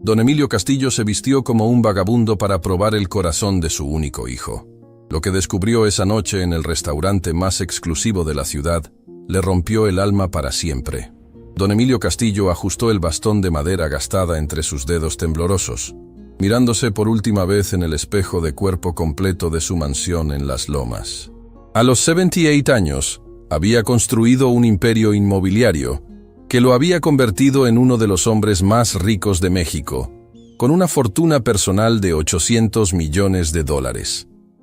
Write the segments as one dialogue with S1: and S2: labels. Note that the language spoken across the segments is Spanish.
S1: Don Emilio Castillo se vistió como un vagabundo para probar el corazón de su único hijo. Lo que descubrió esa noche en el restaurante más exclusivo de la ciudad le rompió el alma para siempre. Don Emilio Castillo ajustó el bastón de madera gastada entre sus dedos temblorosos, mirándose por última vez en el espejo de cuerpo completo de su mansión en Las Lomas. A los 78 años, había construido un imperio inmobiliario que lo había convertido en uno de los hombres más ricos de México, con una fortuna personal de $800 millones.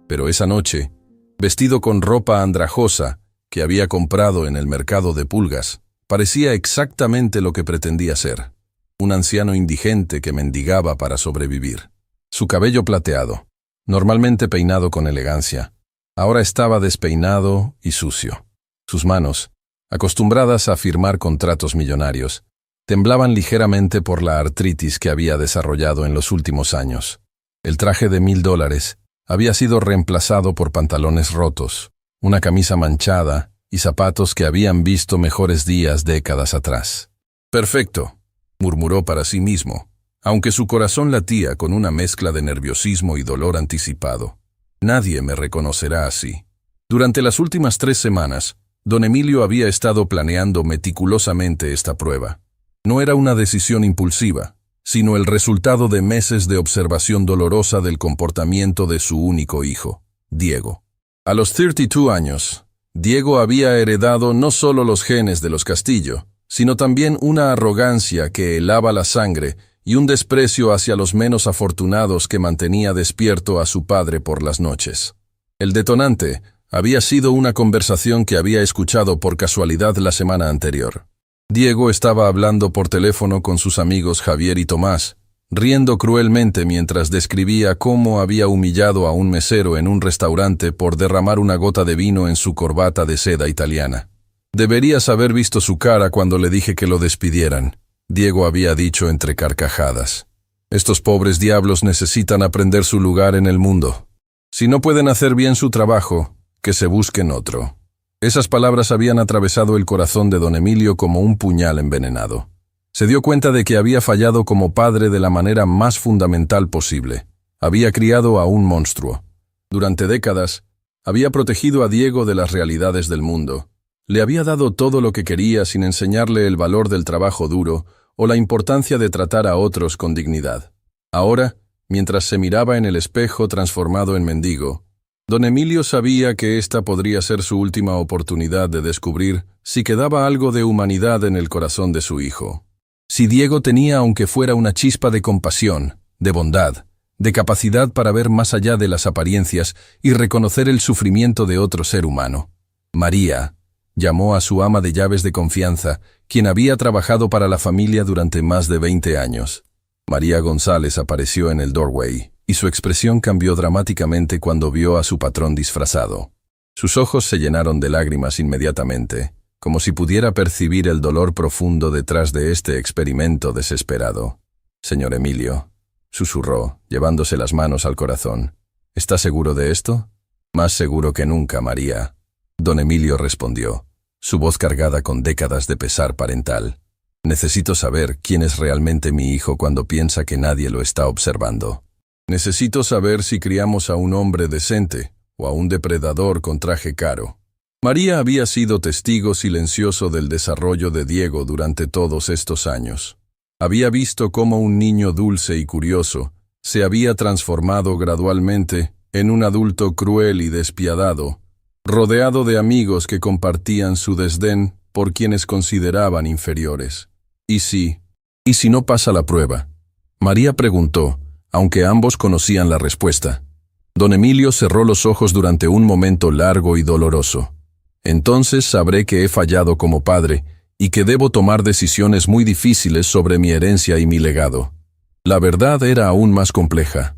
S1: Pero esa noche, vestido con ropa andrajosa que había comprado en el mercado de pulgas, parecía exactamente lo que pretendía ser: un anciano indigente que mendigaba para sobrevivir. Su cabello plateado, normalmente peinado con elegancia, ahora estaba despeinado y sucio. Sus manos, acostumbradas a firmar contratos millonarios, temblaban ligeramente por la artritis que había desarrollado en los últimos años. El traje de $1000 había sido reemplazado por pantalones rotos, una camisa manchada y zapatos que habían visto mejores días décadas atrás. «Perfecto», murmuró para sí mismo, aunque su corazón latía con una mezcla de nerviosismo y dolor anticipado. «Nadie me reconocerá así». Durante las últimas 3 semanas, Don Emilio había estado planeando meticulosamente esta prueba. No era una decisión impulsiva, sino el resultado de meses de observación dolorosa del comportamiento de su único hijo, Diego. A los 32 años, Diego había heredado no solo los genes de los Castillo, sino también una arrogancia que helaba la sangre y un desprecio hacia los menos afortunados que mantenía despierto a su padre por las noches. El detonante había sido una conversación que había escuchado por casualidad la semana anterior. Diego estaba hablando por teléfono con sus amigos Javier y Tomás, riendo cruelmente mientras describía cómo había humillado a un mesero en un restaurante por derramar una gota de vino en su corbata de seda italiana. «Deberías haber visto su cara cuando le dije que lo despidieran», Diego había dicho entre carcajadas. «Estos pobres diablos necesitan aprender su lugar en el mundo. Si no pueden hacer bien su trabajo, que se busquen otro». Esas palabras habían atravesado el corazón de don Emilio como un puñal envenenado. Se dio cuenta de que había fallado como padre de la manera más fundamental posible. Había criado a un monstruo. Durante décadas, había protegido a Diego de las realidades del mundo. Le había dado todo lo que quería sin enseñarle el valor del trabajo duro o la importancia de tratar a otros con dignidad. Ahora, mientras se miraba en el espejo transformado en mendigo, don Emilio sabía que esta podría ser su última oportunidad de descubrir si quedaba algo de humanidad en el corazón de su hijo. Si Diego tenía aunque fuera una chispa de compasión, de bondad, de capacidad para ver más allá de las apariencias y reconocer el sufrimiento de otro ser humano. María llamó a su ama de llaves de confianza, quien había trabajado para la familia durante más de 20 años. María González apareció en el doorway, y su expresión cambió dramáticamente cuando vio a su patrón disfrazado. Sus ojos se llenaron de lágrimas inmediatamente, como si pudiera percibir el dolor profundo detrás de este experimento desesperado. «Señor Emilio», susurró, llevándose las manos al corazón. «¿Está seguro de esto?» «Más seguro que nunca, María». Don Emilio respondió, su voz cargada con décadas de pesar parental. «Necesito saber quién es realmente mi hijo cuando piensa que nadie lo está observando. Necesito saber si criamos a un hombre decente o a un depredador con traje caro». María había sido testigo silencioso del desarrollo de Diego durante todos estos años. Había visto cómo un niño dulce y curioso se había transformado gradualmente en un adulto cruel y despiadado, rodeado de amigos que compartían su desdén por quienes consideraban inferiores. ¿Y si no pasa la prueba?», María preguntó, aunque ambos conocían la respuesta. Don Emilio cerró los ojos durante un momento largo y doloroso. «Entonces sabré que he fallado como padre y que debo tomar decisiones muy difíciles sobre mi herencia y mi legado». La verdad era aún más compleja.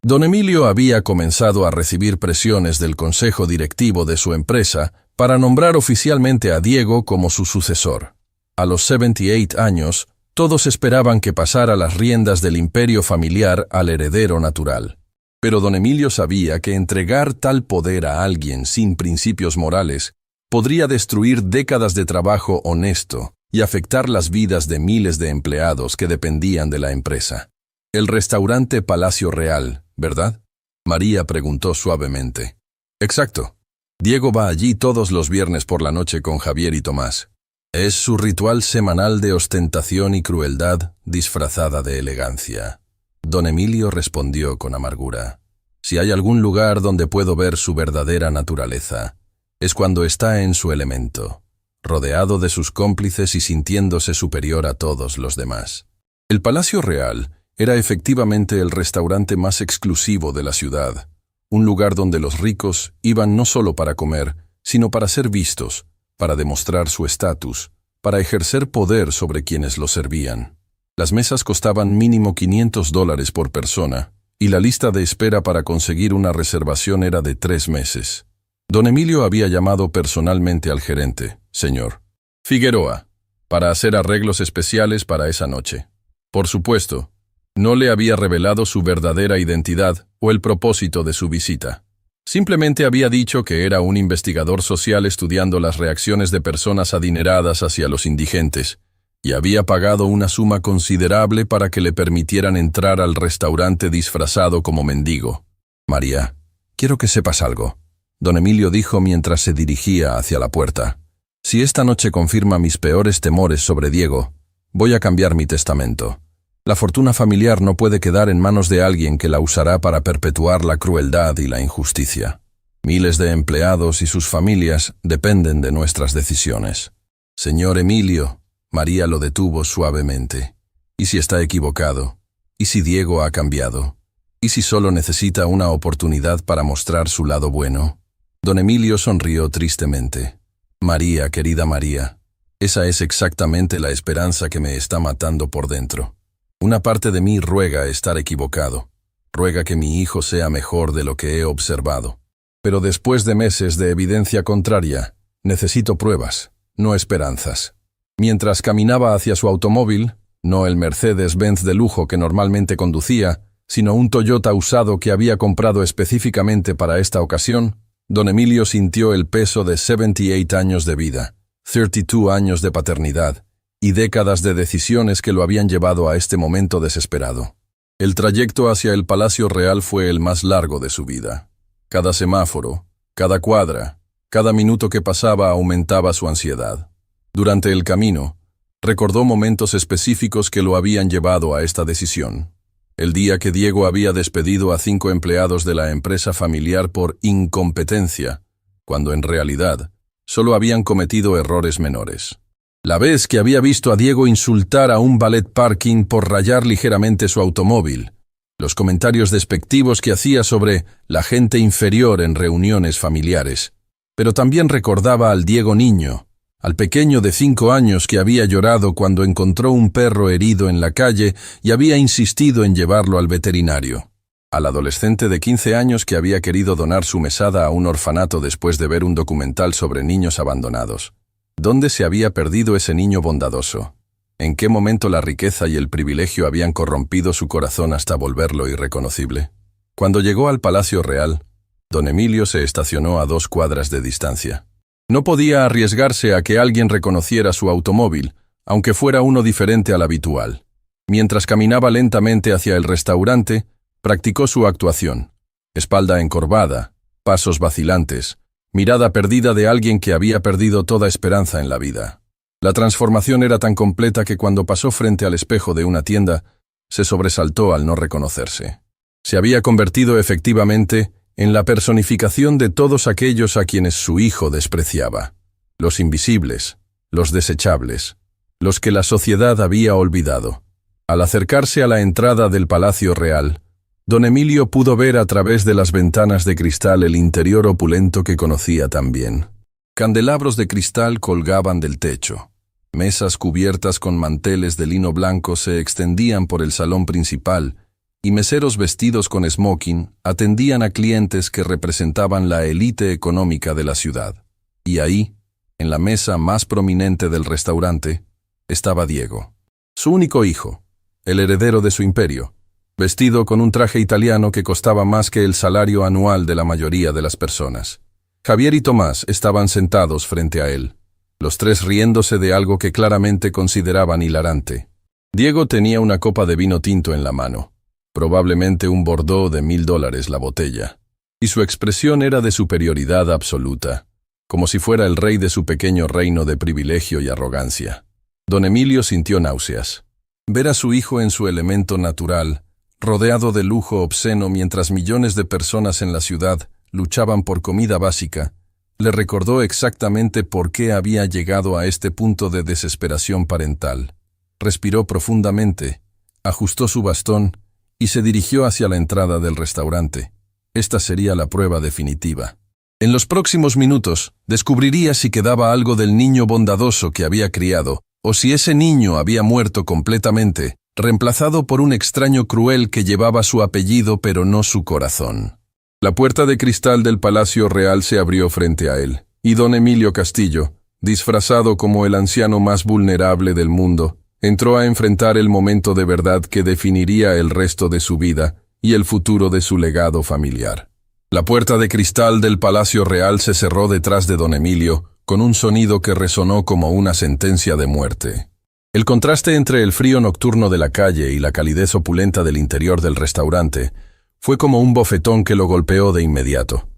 S1: Don Emilio había comenzado a recibir presiones del consejo directivo de su empresa para nombrar oficialmente a Diego como su sucesor. A los 78 años, todos esperaban que pasara las riendas del imperio familiar al heredero natural. Pero don Emilio sabía que entregar tal poder a alguien sin principios morales podría destruir décadas de trabajo honesto y afectar las vidas de miles de empleados que dependían de la empresa. El restaurante Palacio Real, ¿verdad? María preguntó suavemente. Exacto. Diego va allí todos los viernes por la noche con Javier y Tomás. Es su ritual semanal de ostentación y crueldad disfrazada de elegancia. Don Emilio respondió con amargura. Si hay algún lugar donde puedo ver su verdadera naturaleza, es cuando está en su elemento, rodeado de sus cómplices y sintiéndose superior a todos los demás. El Palacio Real era efectivamente el restaurante más exclusivo de la ciudad, un lugar donde los ricos iban no solo para comer, sino para ser vistos, para demostrar su estatus, para ejercer poder sobre quienes lo servían. Las mesas costaban mínimo $500 por persona, y la lista de espera para conseguir una reservación era de 3 meses. Don Emilio había llamado personalmente al gerente, señor Figueroa, para hacer arreglos especiales para esa noche. Por supuesto, no le había revelado su verdadera identidad o el propósito de su visita. Simplemente había dicho que era un investigador social estudiando las reacciones de personas adineradas hacia los indigentes, y había pagado una suma considerable para que le permitieran entrar al restaurante disfrazado como mendigo. María, quiero que sepas algo, don Emilio dijo mientras se dirigía hacia la puerta. Si esta noche confirma mis peores temores sobre Diego, voy a cambiar mi testamento. La fortuna familiar no puede quedar en manos de alguien que la usará para perpetuar la crueldad y la injusticia. Miles de empleados y sus familias dependen de nuestras decisiones. Señor Emilio, María lo detuvo suavemente. ¿Y si está equivocado? ¿Y si Diego ha cambiado? ¿Y si solo necesita una oportunidad para mostrar su lado bueno? Don Emilio sonrió tristemente. María, querida María, esa es exactamente la esperanza que me está matando por dentro. Una parte de mí ruega estar equivocado, ruega que mi hijo sea mejor de lo que he observado. Pero después de meses de evidencia contraria, necesito pruebas, no esperanzas. Mientras caminaba hacia su automóvil, no el Mercedes-Benz de lujo que normalmente conducía, sino un Toyota usado que había comprado específicamente para esta ocasión, don Emilio sintió el peso de 78 años de vida, 32 años de paternidad, y décadas de decisiones que lo habían llevado a este momento desesperado. El trayecto hacia el Palacio Real fue el más largo de su vida. Cada semáforo, cada cuadra, cada minuto que pasaba aumentaba su ansiedad. Durante el camino, recordó momentos específicos que lo habían llevado a esta decisión. El día que Diego había despedido a 5 empleados de la empresa familiar por incompetencia, cuando en realidad solo habían cometido errores menores. La vez que había visto a Diego insultar a un valet parking por rayar ligeramente su automóvil, los comentarios despectivos que hacía sobre la gente inferior en reuniones familiares. Pero también recordaba al Diego niño, al pequeño de 5 años que había llorado cuando encontró un perro herido en la calle y había insistido en llevarlo al veterinario. Al adolescente de 15 años que había querido donar su mesada a un orfanato después de ver un documental sobre niños abandonados. ¿Dónde se había perdido ese niño bondadoso? ¿En qué momento la riqueza y el privilegio habían corrompido su corazón hasta volverlo irreconocible? Cuando llegó al Palacio Real, don Emilio se estacionó a 2 cuadras de distancia. No podía arriesgarse a que alguien reconociera su automóvil, aunque fuera uno diferente al habitual. Mientras caminaba lentamente hacia el restaurante, practicó su actuación. Espalda encorvada, pasos vacilantes, mirada perdida de alguien que había perdido toda esperanza en la vida. La transformación era tan completa que cuando pasó frente al espejo de una tienda, se sobresaltó al no reconocerse. Se había convertido efectivamente en la personificación de todos aquellos a quienes su hijo despreciaba. Los invisibles, los desechables, los que la sociedad había olvidado. Al acercarse a la entrada del Palacio Real, don Emilio pudo ver a través de las ventanas de cristal el interior opulento que conocía tan bien. Candelabros de cristal colgaban del techo. Mesas cubiertas con manteles de lino blanco se extendían por el salón principal, y meseros vestidos con smoking atendían a clientes que representaban la élite económica de la ciudad. Y ahí, en la mesa más prominente del restaurante, estaba Diego, su único hijo, el heredero de su imperio, vestido con un traje italiano que costaba más que el salario anual de la mayoría de las personas. Javier y Tomás estaban sentados frente a él, los 3 riéndose de algo que claramente consideraban hilarante. Diego tenía una copa de vino tinto en la mano, probablemente un Bordeaux de $1000 la botella, y su expresión era de superioridad absoluta, como si fuera el rey de su pequeño reino de privilegio y arrogancia. Don Emilio sintió náuseas. Ver a su hijo en su elemento natural, rodeado de lujo obsceno mientras millones de personas en la ciudad luchaban por comida básica, le recordó exactamente por qué había llegado a este punto de desesperación parental. Respiró profundamente, ajustó su bastón y se dirigió hacia la entrada del restaurante. Esta sería la prueba definitiva. En los próximos minutos, descubriría si quedaba algo del niño bondadoso que había criado, o si ese niño había muerto completamente, reemplazado por un extraño cruel que llevaba su apellido pero no su corazón. La puerta de cristal del Palacio Real se abrió frente a él, y don Emilio Castillo, disfrazado como el anciano más vulnerable del mundo, entró a enfrentar el momento de verdad que definiría el resto de su vida y el futuro de su legado familiar. La puerta de cristal del Palacio Real se cerró detrás de don Emilio, con un sonido que resonó como una sentencia de muerte. El contraste entre el frío nocturno de la calle y la calidez opulenta del interior del restaurante fue como un bofetón que lo golpeó de inmediato.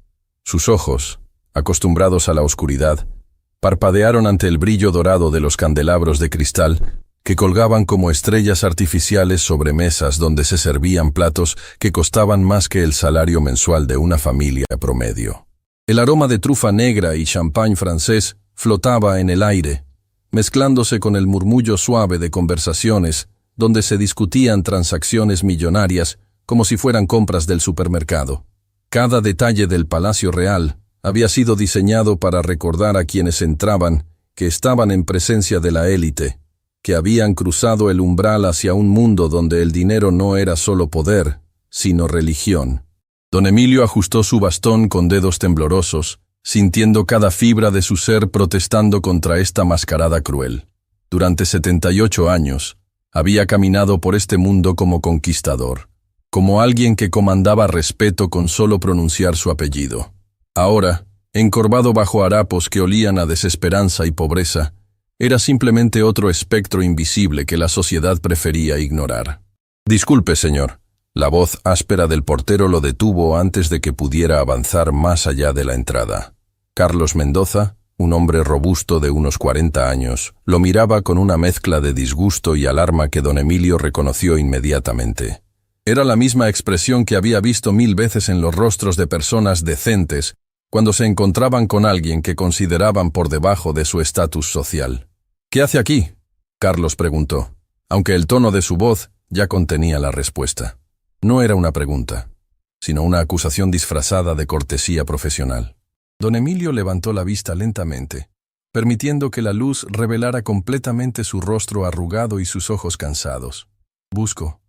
S1: Sus ojos, acostumbrados a la oscuridad, parpadearon ante el brillo dorado de los candelabros de cristal que colgaban como estrellas artificiales sobre mesas donde se servían platos que costaban más que el salario mensual de una familia promedio. El aroma de trufa negra y champán francés flotaba en el aire, mezclándose con el murmullo suave de conversaciones donde se discutían transacciones millonarias como si fueran compras del supermercado. Cada detalle del Palacio Real había sido diseñado para recordar a quienes entraban que estaban en presencia de la élite, que habían cruzado el umbral hacia un mundo donde el dinero no era solo poder, sino religión. Don Emilio ajustó su bastón con dedos temblorosos, sintiendo cada fibra de su ser protestando contra esta mascarada cruel. Durante 78 años, había caminado por este mundo como conquistador, como alguien que comandaba respeto con solo pronunciar su apellido. Ahora, encorvado bajo harapos que olían a desesperanza y pobreza, era simplemente otro espectro invisible que la sociedad prefería ignorar. «Disculpe, señor». La voz áspera del portero lo detuvo antes de que pudiera avanzar más allá de la entrada. Carlos Mendoza, un hombre robusto de unos 40 años, lo miraba con una mezcla de disgusto y alarma que don Emilio reconoció inmediatamente. Era la misma expresión que había visto 1000 veces en los rostros de personas decentes cuando se encontraban con alguien que consideraban por debajo de su estatus social. «¿Qué hace aquí?», Carlos preguntó, aunque el tono de su voz ya contenía la respuesta. No era una pregunta, sino una acusación disfrazada de cortesía profesional. Don Emilio levantó la vista lentamente, permitiendo que la luz revelara completamente su rostro arrugado y sus ojos cansados. Busco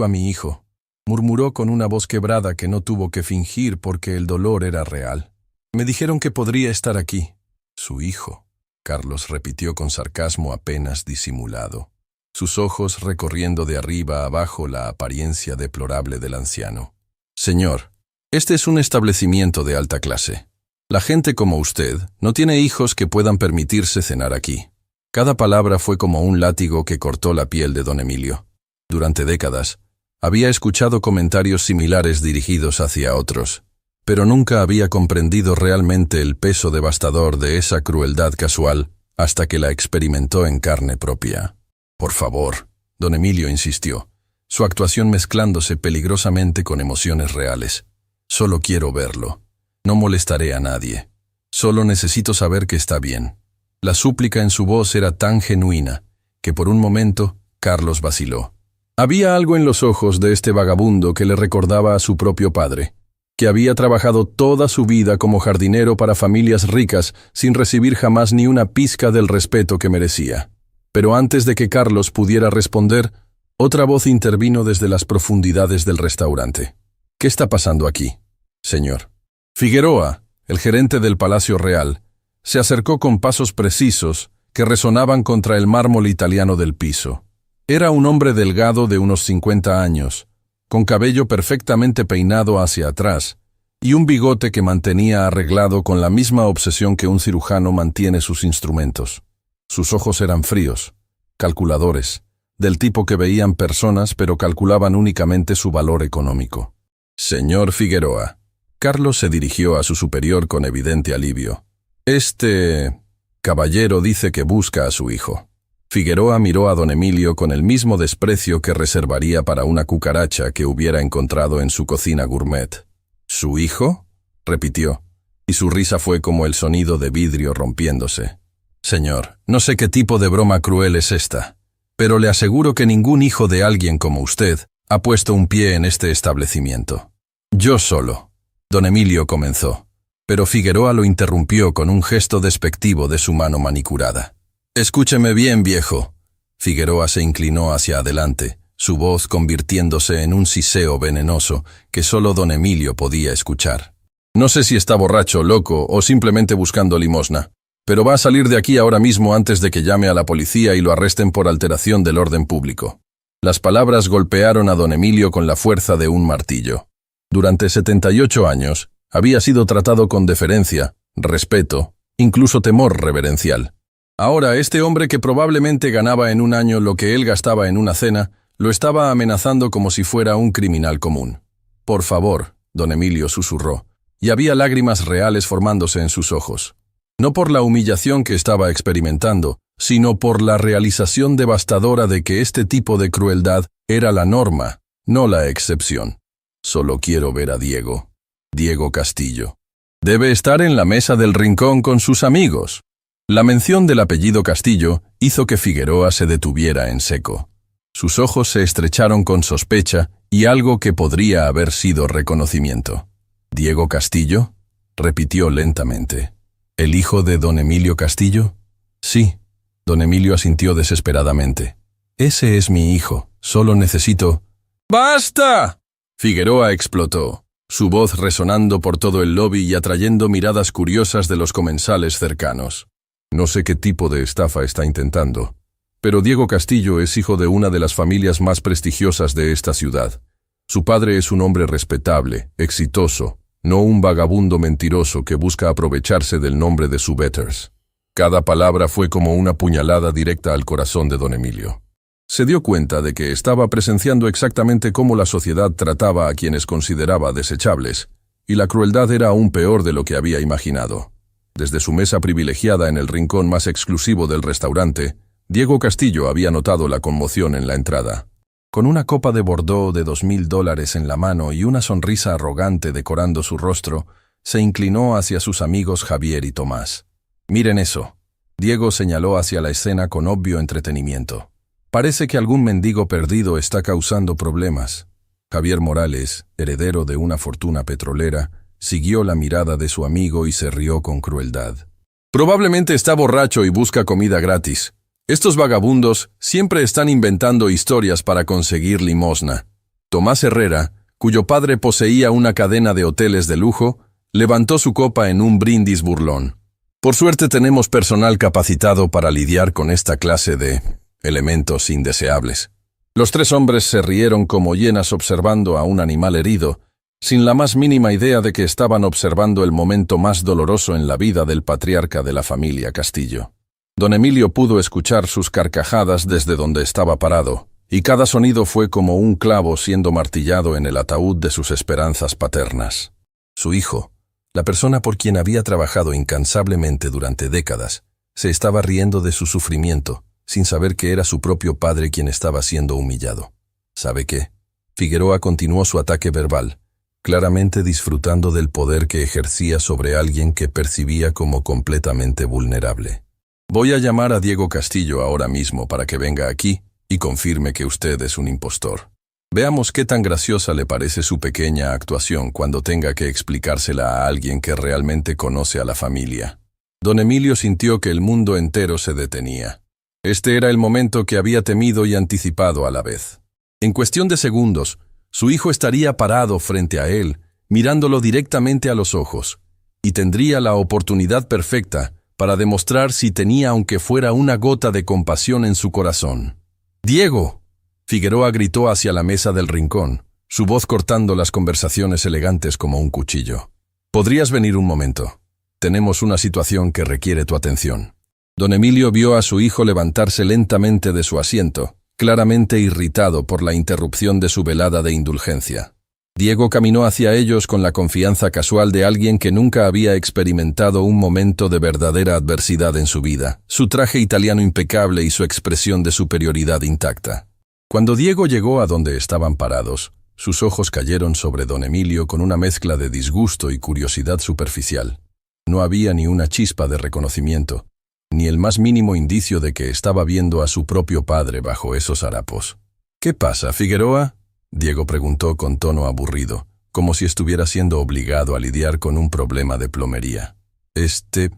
S1: a mi hijo», murmuró con una voz quebrada que no tuvo que fingir porque el dolor era real. «Me dijeron que podría estar aquí». «Su hijo», Carlos repitió con sarcasmo apenas disimulado, sus ojos recorriendo de arriba a abajo la apariencia deplorable del anciano. «Señor, este es un establecimiento de alta clase. La gente como usted no tiene hijos que puedan permitirse cenar aquí». Cada palabra fue como un látigo que cortó la piel de don Emilio. Durante décadas, había escuchado comentarios similares dirigidos hacia otros, pero nunca había comprendido realmente el peso devastador de esa crueldad casual hasta que la experimentó en carne propia. «Por favor», don Emilio insistió, su actuación mezclándose peligrosamente con emociones reales. «Solo quiero verlo. No molestaré a nadie. Solo necesito saber que está bien». La súplica en su voz era tan genuina que por un momento Carlos vaciló. Había algo en los ojos de este vagabundo que le recordaba a su propio padre, que había trabajado toda su vida como jardinero para familias ricas sin recibir jamás ni una pizca del respeto que merecía. Pero antes de que Carlos pudiera responder, otra voz intervino desde las profundidades del restaurante. «¿Qué está pasando aquí, señor?» Figueroa, el gerente del Palacio Real, se acercó con pasos precisos que resonaban contra el mármol italiano del piso. Era un hombre delgado de unos 50 años, con cabello perfectamente peinado hacia atrás y un bigote que mantenía arreglado con la misma obsesión que un cirujano mantiene sus instrumentos. Sus ojos eran fríos, calculadores, del tipo que veían personas pero calculaban únicamente su valor económico. Señor Figueroa. Carlos se dirigió a su superior con evidente alivio. Este caballero dice que busca a su hijo. Figueroa miró a don Emilio con el mismo desprecio que reservaría para una cucaracha que hubiera encontrado en su cocina gourmet. ¿Su hijo?, repitió, y su risa fue como el sonido de vidrio rompiéndose. Señor, no sé qué tipo de broma cruel es esta, pero le aseguro que ningún hijo de alguien como usted ha puesto un pie en este establecimiento. Yo solo. Don Emilio comenzó, pero Figueroa lo interrumpió con un gesto despectivo de su mano manicurada. Escúcheme bien, viejo. Figueroa se inclinó hacia adelante, su voz convirtiéndose en un siseo venenoso que solo don Emilio podía escuchar. No sé si está borracho, loco o simplemente buscando limosna, pero va a salir de aquí ahora mismo antes de que llame a la policía y lo arresten por alteración del orden público. Las palabras golpearon a don Emilio con la fuerza de un martillo. Durante 78 años, había sido tratado con deferencia, respeto, incluso temor reverencial. Ahora, este hombre que probablemente ganaba en un año lo que él gastaba en una cena, lo estaba amenazando como si fuera un criminal común. Por favor, don Emilio susurró, y había lágrimas reales formándose en sus ojos. No por la humillación que estaba experimentando, sino por la realización devastadora de que este tipo de crueldad era la norma, no la excepción. Solo quiero ver a Diego. Diego Castillo. Debe estar en la mesa del rincón con sus amigos. La mención del apellido Castillo hizo que Figueroa se detuviera en seco. Sus ojos se estrecharon con sospecha y algo que podría haber sido reconocimiento. ¿Diego Castillo?, repitió lentamente. ¿El hijo de don Emilio Castillo? Sí. Don Emilio asintió desesperadamente. Ese es mi hijo, solo necesito... ¡Basta! Figueroa explotó, su voz resonando por todo el lobby y atrayendo miradas curiosas de los comensales cercanos. No sé qué tipo de estafa está intentando, pero Diego Castillo es hijo de una de las familias más prestigiosas de esta ciudad. Su padre es un hombre respetable, exitoso, no un vagabundo mentiroso que busca aprovecharse del nombre de su betters. Cada palabra fue como una puñalada directa al corazón de don Emilio. Se dio cuenta de que estaba presenciando exactamente cómo la sociedad trataba a quienes consideraba desechables, y la crueldad era aún peor de lo que había imaginado. Desde su mesa privilegiada en el rincón más exclusivo del restaurante, Diego Castillo había notado la conmoción en la entrada. Con una copa de Bordeaux de $2,000 en la mano y una sonrisa arrogante decorando su rostro, se inclinó hacia sus amigos Javier y Tomás. «Miren eso». Diego señaló hacia la escena con obvio entretenimiento. «Parece que algún mendigo perdido está causando problemas». Javier Morales, heredero de una fortuna petrolera, siguió la mirada de su amigo y se rió con crueldad. «Probablemente está borracho y busca comida gratis. Estos vagabundos siempre están inventando historias para conseguir limosna». Tomás Herrera, cuyo padre poseía una cadena de hoteles de lujo, levantó su copa en un brindis burlón. «Por suerte tenemos personal capacitado para lidiar con esta clase de elementos indeseables». Los tres hombres se rieron como hienas observando a un animal herido, sin la más mínima idea de que estaban observando el momento más doloroso en la vida del patriarca de la familia Castillo. Don Emilio pudo escuchar sus carcajadas desde donde estaba parado, y cada sonido fue como un clavo siendo martillado en el ataúd de sus esperanzas paternas. Su hijo, la persona por quien había trabajado incansablemente durante décadas, se estaba riendo de su sufrimiento, sin saber que era su propio padre quien estaba siendo humillado. ¿Sabe qué? Figueroa continuó su ataque verbal, claramente disfrutando del poder que ejercía sobre alguien que percibía como completamente vulnerable. Voy a llamar a Diego Castillo ahora mismo para que venga aquí y confirme que usted es un impostor. Veamos qué tan graciosa le parece su pequeña actuación cuando tenga que explicársela a alguien que realmente conoce a la familia. Don Emilio sintió que el mundo entero se detenía. Este era el momento que había temido y anticipado a la vez. En cuestión de segundos, su hijo estaría parado frente a él, mirándolo directamente a los ojos, y tendría la oportunidad perfecta para demostrar si tenía aunque fuera una gota de compasión en su corazón. «¡Diego!», Figueroa gritó hacia la mesa del rincón, su voz cortando las conversaciones elegantes como un cuchillo. «¿Podrías venir un momento? Tenemos una situación que requiere tu atención». Don Emilio vio a su hijo levantarse lentamente de su asiento, claramente irritado por la interrupción de su velada de indulgencia. Diego caminó hacia ellos con la confianza casual de alguien que nunca había experimentado un momento de verdadera adversidad en su vida, su traje italiano impecable y su expresión de superioridad intacta. Cuando Diego llegó a donde estaban parados, sus ojos cayeron sobre don Emilio con una mezcla de disgusto y curiosidad superficial. No había ni una chispa de reconocimiento, ni el más mínimo indicio de que estaba viendo a su propio padre bajo esos harapos. «¿Qué pasa, Figueroa?», Diego preguntó con tono aburrido, como si estuviera siendo obligado a lidiar con un problema de plomería. «Este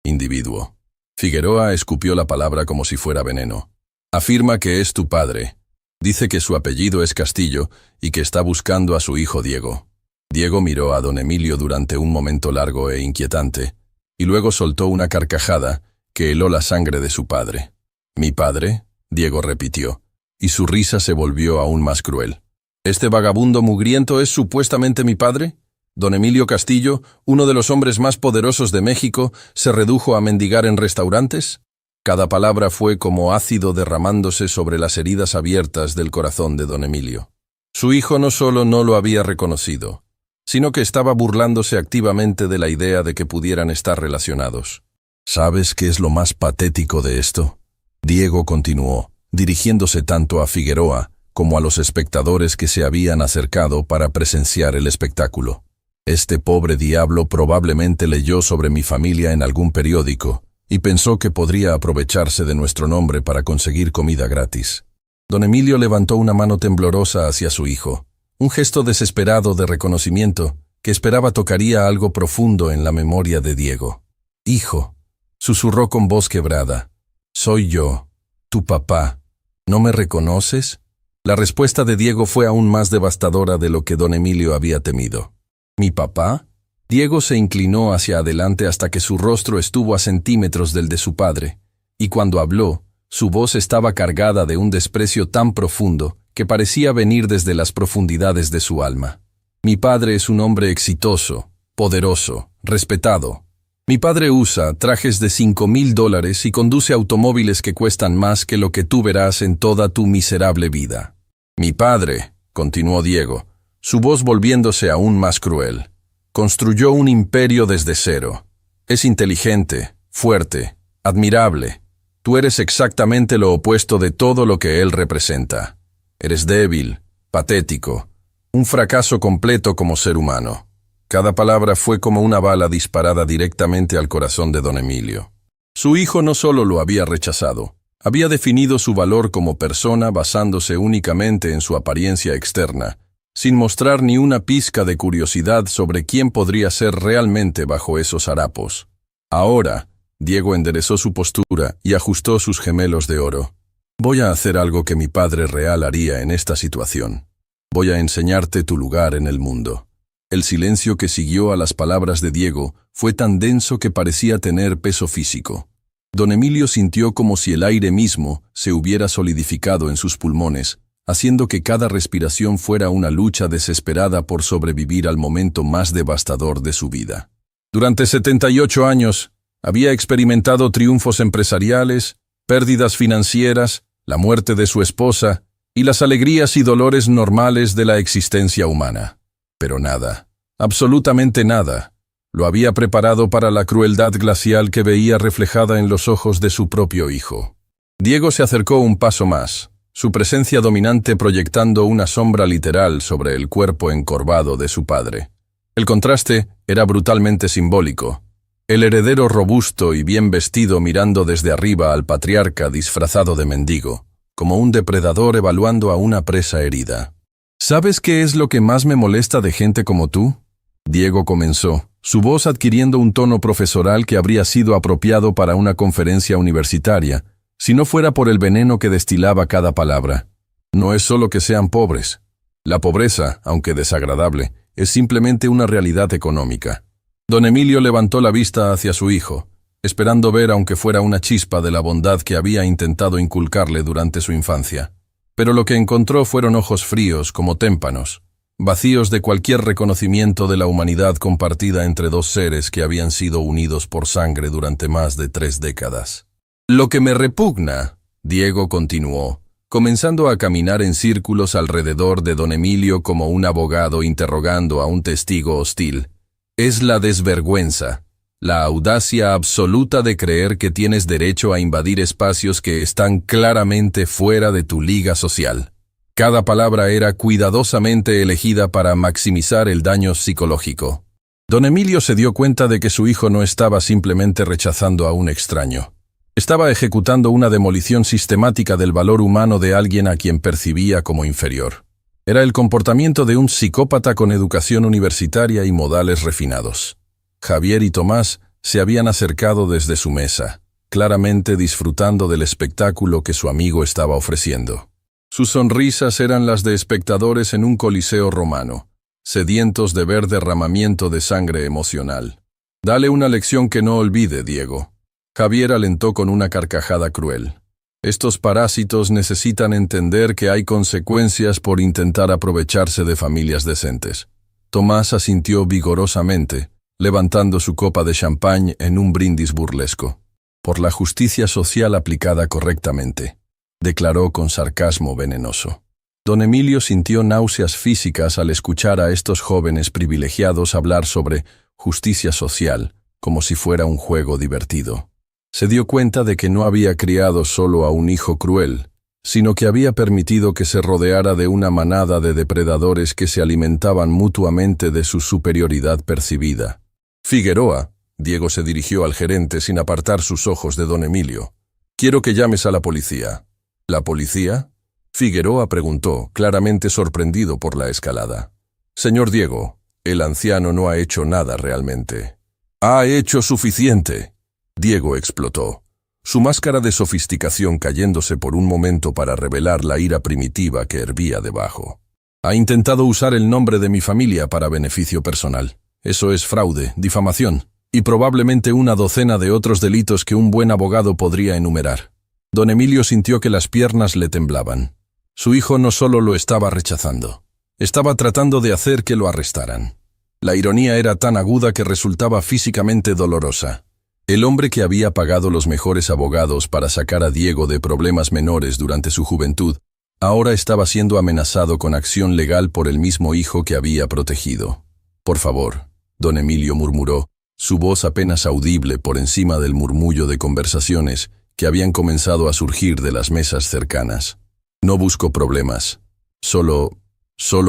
S1: individuo». Figueroa escupió la palabra como si fuera veneno. «Afirma que es tu padre. Dice que su apellido es Castillo y que está buscando a su hijo Diego». Diego miró a don Emilio durante un momento largo e inquietante, y luego soltó una carcajada que heló la sangre de su padre. «¿Mi padre?», Diego repitió, y su risa se volvió aún más cruel. «¿Este vagabundo mugriento es supuestamente mi padre? Don Emilio Castillo, uno de los hombres más poderosos de México, se redujo a mendigar en restaurantes». Cada palabra fue como ácido derramándose sobre las heridas abiertas del corazón de don Emilio. Su hijo no solo no lo había reconocido, sino que estaba burlándose activamente de la idea de que pudieran estar relacionados. «¿Sabes qué es lo más patético de esto?», Diego continuó, dirigiéndose tanto a Figueroa como a los espectadores que se habían acercado para presenciar el espectáculo. «Este pobre diablo probablemente leyó sobre mi familia en algún periódico y pensó que podría aprovecharse de nuestro nombre para conseguir comida gratis». Don Emilio levantó una mano temblorosa hacia su hijo, un gesto desesperado de reconocimiento que esperaba tocaría algo profundo en la memoria de Diego. «Hijo», susurró con voz quebrada, «soy yo, tu papá. ¿No me reconoces?». La respuesta de Diego fue aún más devastadora de lo que don Emilio había temido. «¿Mi papá?». Diego se inclinó hacia adelante hasta que su rostro estuvo a centímetros del de su padre, y cuando habló, su voz estaba cargada de un desprecio tan profundo que parecía venir desde las profundidades de su alma. «Mi padre es un hombre exitoso, poderoso, respetado. Mi padre usa trajes de $5,000 y conduce automóviles que cuestan más que lo que tú verás en toda tu miserable vida». «Mi padre», continuó Diego, su voz volviéndose aún más cruel, «construyó un imperio desde cero. Es inteligente, fuerte, admirable. Tú eres exactamente lo opuesto de todo lo que él representa. Eres débil, patético, un fracaso completo como ser humano». Cada palabra fue como una bala disparada directamente al corazón de don Emilio. Su hijo no solo lo había rechazado, había definido su valor como persona basándose únicamente en su apariencia externa, sin mostrar ni una pizca de curiosidad sobre quién podría ser realmente bajo esos harapos. Ahora, Diego enderezó su postura y ajustó sus gemelos de oro. «Voy a hacer algo que mi padre real haría en esta situación. Voy a enseñarte tu lugar en el mundo». El silencio que siguió a las palabras de Diego fue tan denso que parecía tener peso físico. Don Emilio sintió como si el aire mismo se hubiera solidificado en sus pulmones, haciendo que cada respiración fuera una lucha desesperada por sobrevivir al momento más devastador de su vida. Durante 78 años, había experimentado triunfos empresariales, pérdidas financieras, la muerte de su esposa y las alegrías y dolores normales de la existencia humana. Pero nada, absolutamente nada, lo había preparado para la crueldad glacial que veía reflejada en los ojos de su propio hijo. Diego se acercó un paso más, su presencia dominante proyectando una sombra literal sobre el cuerpo encorvado de su padre. El contraste era brutalmente simbólico. El heredero robusto y bien vestido mirando desde arriba al patriarca disfrazado de mendigo, como un depredador evaluando a una presa herida. «¿Sabes qué es lo que más me molesta de gente como tú?», Diego comenzó, su voz adquiriendo un tono profesoral que habría sido apropiado para una conferencia universitaria, si no fuera por el veneno que destilaba cada palabra. «No es solo que sean pobres. La pobreza, aunque desagradable, es simplemente una realidad económica». Don Emilio levantó la vista hacia su hijo, esperando ver aunque fuera una chispa de la bondad que había intentado inculcarle durante su infancia. Pero lo que encontró fueron ojos fríos como témpanos, vacíos de cualquier reconocimiento de la humanidad compartida entre dos seres que habían sido unidos por sangre durante más de 3 décadas. «Lo que me repugna», Diego continuó, comenzando a caminar en círculos alrededor de don Emilio como un abogado interrogando a un testigo hostil. Es la desvergüenza, la audacia absoluta de creer que tienes derecho a invadir espacios que están claramente fuera de tu liga social. Cada palabra era cuidadosamente elegida para maximizar el daño psicológico. Don Emilio se dio cuenta de que su hijo no estaba simplemente rechazando a un extraño. Estaba ejecutando una demolición sistemática del valor humano de alguien a quien percibía como inferior. Era el comportamiento de un psicópata con educación universitaria y modales refinados. Javier y Tomás se habían acercado desde su mesa, claramente disfrutando del espectáculo que su amigo estaba ofreciendo. Sus sonrisas eran las de espectadores en un coliseo romano, sedientos de ver derramamiento de sangre emocional. «Dale una lección que no olvide, Diego». Javier alentó con una carcajada cruel. Estos parásitos necesitan entender que hay consecuencias por intentar aprovecharse de familias decentes. Tomás asintió vigorosamente, levantando su copa de champán en un brindis burlesco. «Por la justicia social aplicada correctamente», declaró con sarcasmo venenoso. Don Emilio sintió náuseas físicas al escuchar a estos jóvenes privilegiados hablar sobre justicia social, como si fuera un juego divertido. Se dio cuenta de que no había criado solo a un hijo cruel, sino que había permitido que se rodeara de una manada de depredadores que se alimentaban mutuamente de su superioridad percibida. «Figueroa», Diego se dirigió al gerente sin apartar sus ojos de don Emilio. «Quiero que llames a la policía». «¿La policía?», Figueroa preguntó, claramente sorprendido por la escalada. «Señor Diego, el anciano no ha hecho nada realmente». «Ha hecho suficiente», Diego explotó, su máscara de sofisticación cayéndose por un momento para revelar la ira primitiva que hervía debajo. «Ha intentado usar el nombre de mi familia para beneficio personal. Eso es fraude, difamación, y probablemente una docena de otros delitos que un buen abogado podría enumerar». Don Emilio sintió que las piernas le temblaban. Su hijo no solo lo estaba rechazando, estaba tratando de hacer que lo arrestaran. La ironía era tan aguda que resultaba físicamente dolorosa. El hombre que había pagado los mejores abogados para sacar a Diego de problemas menores durante su juventud, ahora estaba siendo amenazado con acción legal por el mismo hijo que había protegido. «Por favor», don Emilio murmuró, su voz apenas audible por encima del murmullo de conversaciones que habían comenzado a surgir de las mesas cercanas. «No busco problemas. Solo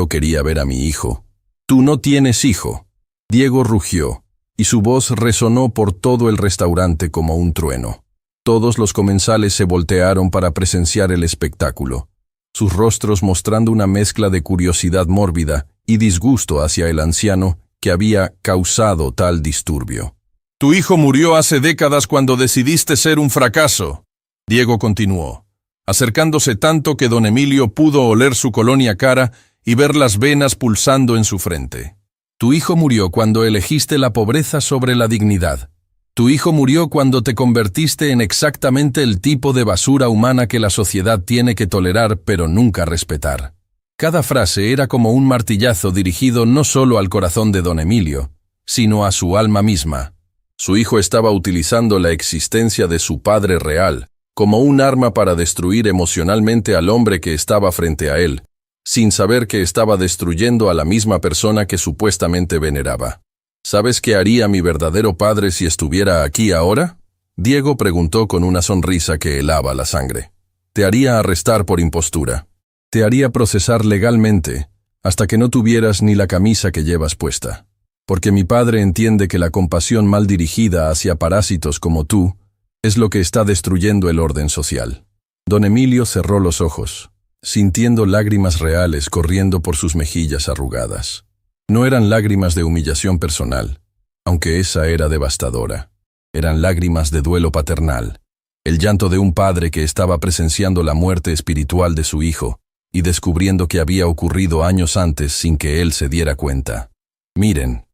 S1: quería ver a mi hijo». «Tú no tienes hijo». Diego rugió, y su voz resonó por todo el restaurante como un trueno. Todos los comensales se voltearon para presenciar el espectáculo, sus rostros mostrando una mezcla de curiosidad mórbida y disgusto hacia el anciano que había causado tal disturbio. «Tu hijo murió hace décadas cuando decidiste ser un fracaso», Diego continuó, acercándose tanto que don Emilio pudo oler su colonia cara y ver las venas pulsando en su frente. «Tu hijo murió cuando elegiste la pobreza sobre la dignidad. Tu hijo murió cuando te convertiste en exactamente el tipo de basura humana que la sociedad tiene que tolerar pero nunca respetar». Cada frase era como un martillazo dirigido no solo al corazón de don Emilio, sino a su alma misma. Su hijo estaba utilizando la existencia de su padre real como un arma para destruir emocionalmente al hombre que estaba frente a él, sin saber que estaba destruyendo a la misma persona que supuestamente veneraba. «¿Sabes qué haría mi verdadero padre si estuviera aquí ahora?», Diego preguntó con una sonrisa que helaba la sangre. «Te haría arrestar por impostura. Te haría procesar legalmente hasta que no tuvieras ni la camisa que llevas puesta. Porque mi padre entiende que la compasión mal dirigida hacia parásitos como tú es lo que está destruyendo el orden social». Don Emilio cerró los ojos, sintiendo lágrimas reales corriendo por sus mejillas arrugadas. No eran lágrimas de humillación personal, aunque esa era devastadora. Eran lágrimas de duelo paternal, el llanto de un padre que estaba presenciando la muerte espiritual de su hijo y descubriendo que había ocurrido años antes sin que él se diera cuenta. «Miren»,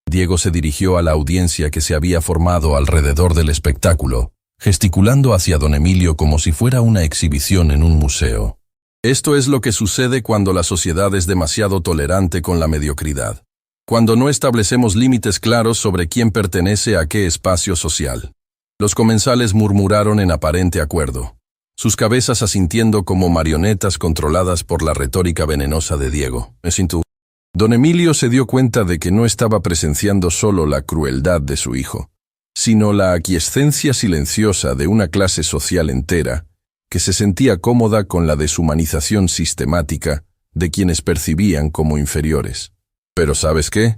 S1: Diego se dirigió a la audiencia que se había formado alrededor del espectáculo, gesticulando hacia don Emilio como si fuera una exhibición en un museo. «Esto es lo que sucede cuando la sociedad es demasiado tolerante con la mediocridad, cuando no establecemos límites claros sobre quién pertenece a qué espacio social». Los comensales murmuraron en aparente acuerdo. sus cabezas asintiendo como marionetas controladas por la retórica venenosa de Diego. Don Emilio se dio cuenta de que no estaba presenciando solo la crueldad de su hijo, sino la aquiescencia silenciosa de una clase social entera que se sentía cómoda con la deshumanización sistemática de quienes percibían como inferiores. «Pero ¿sabes qué?»,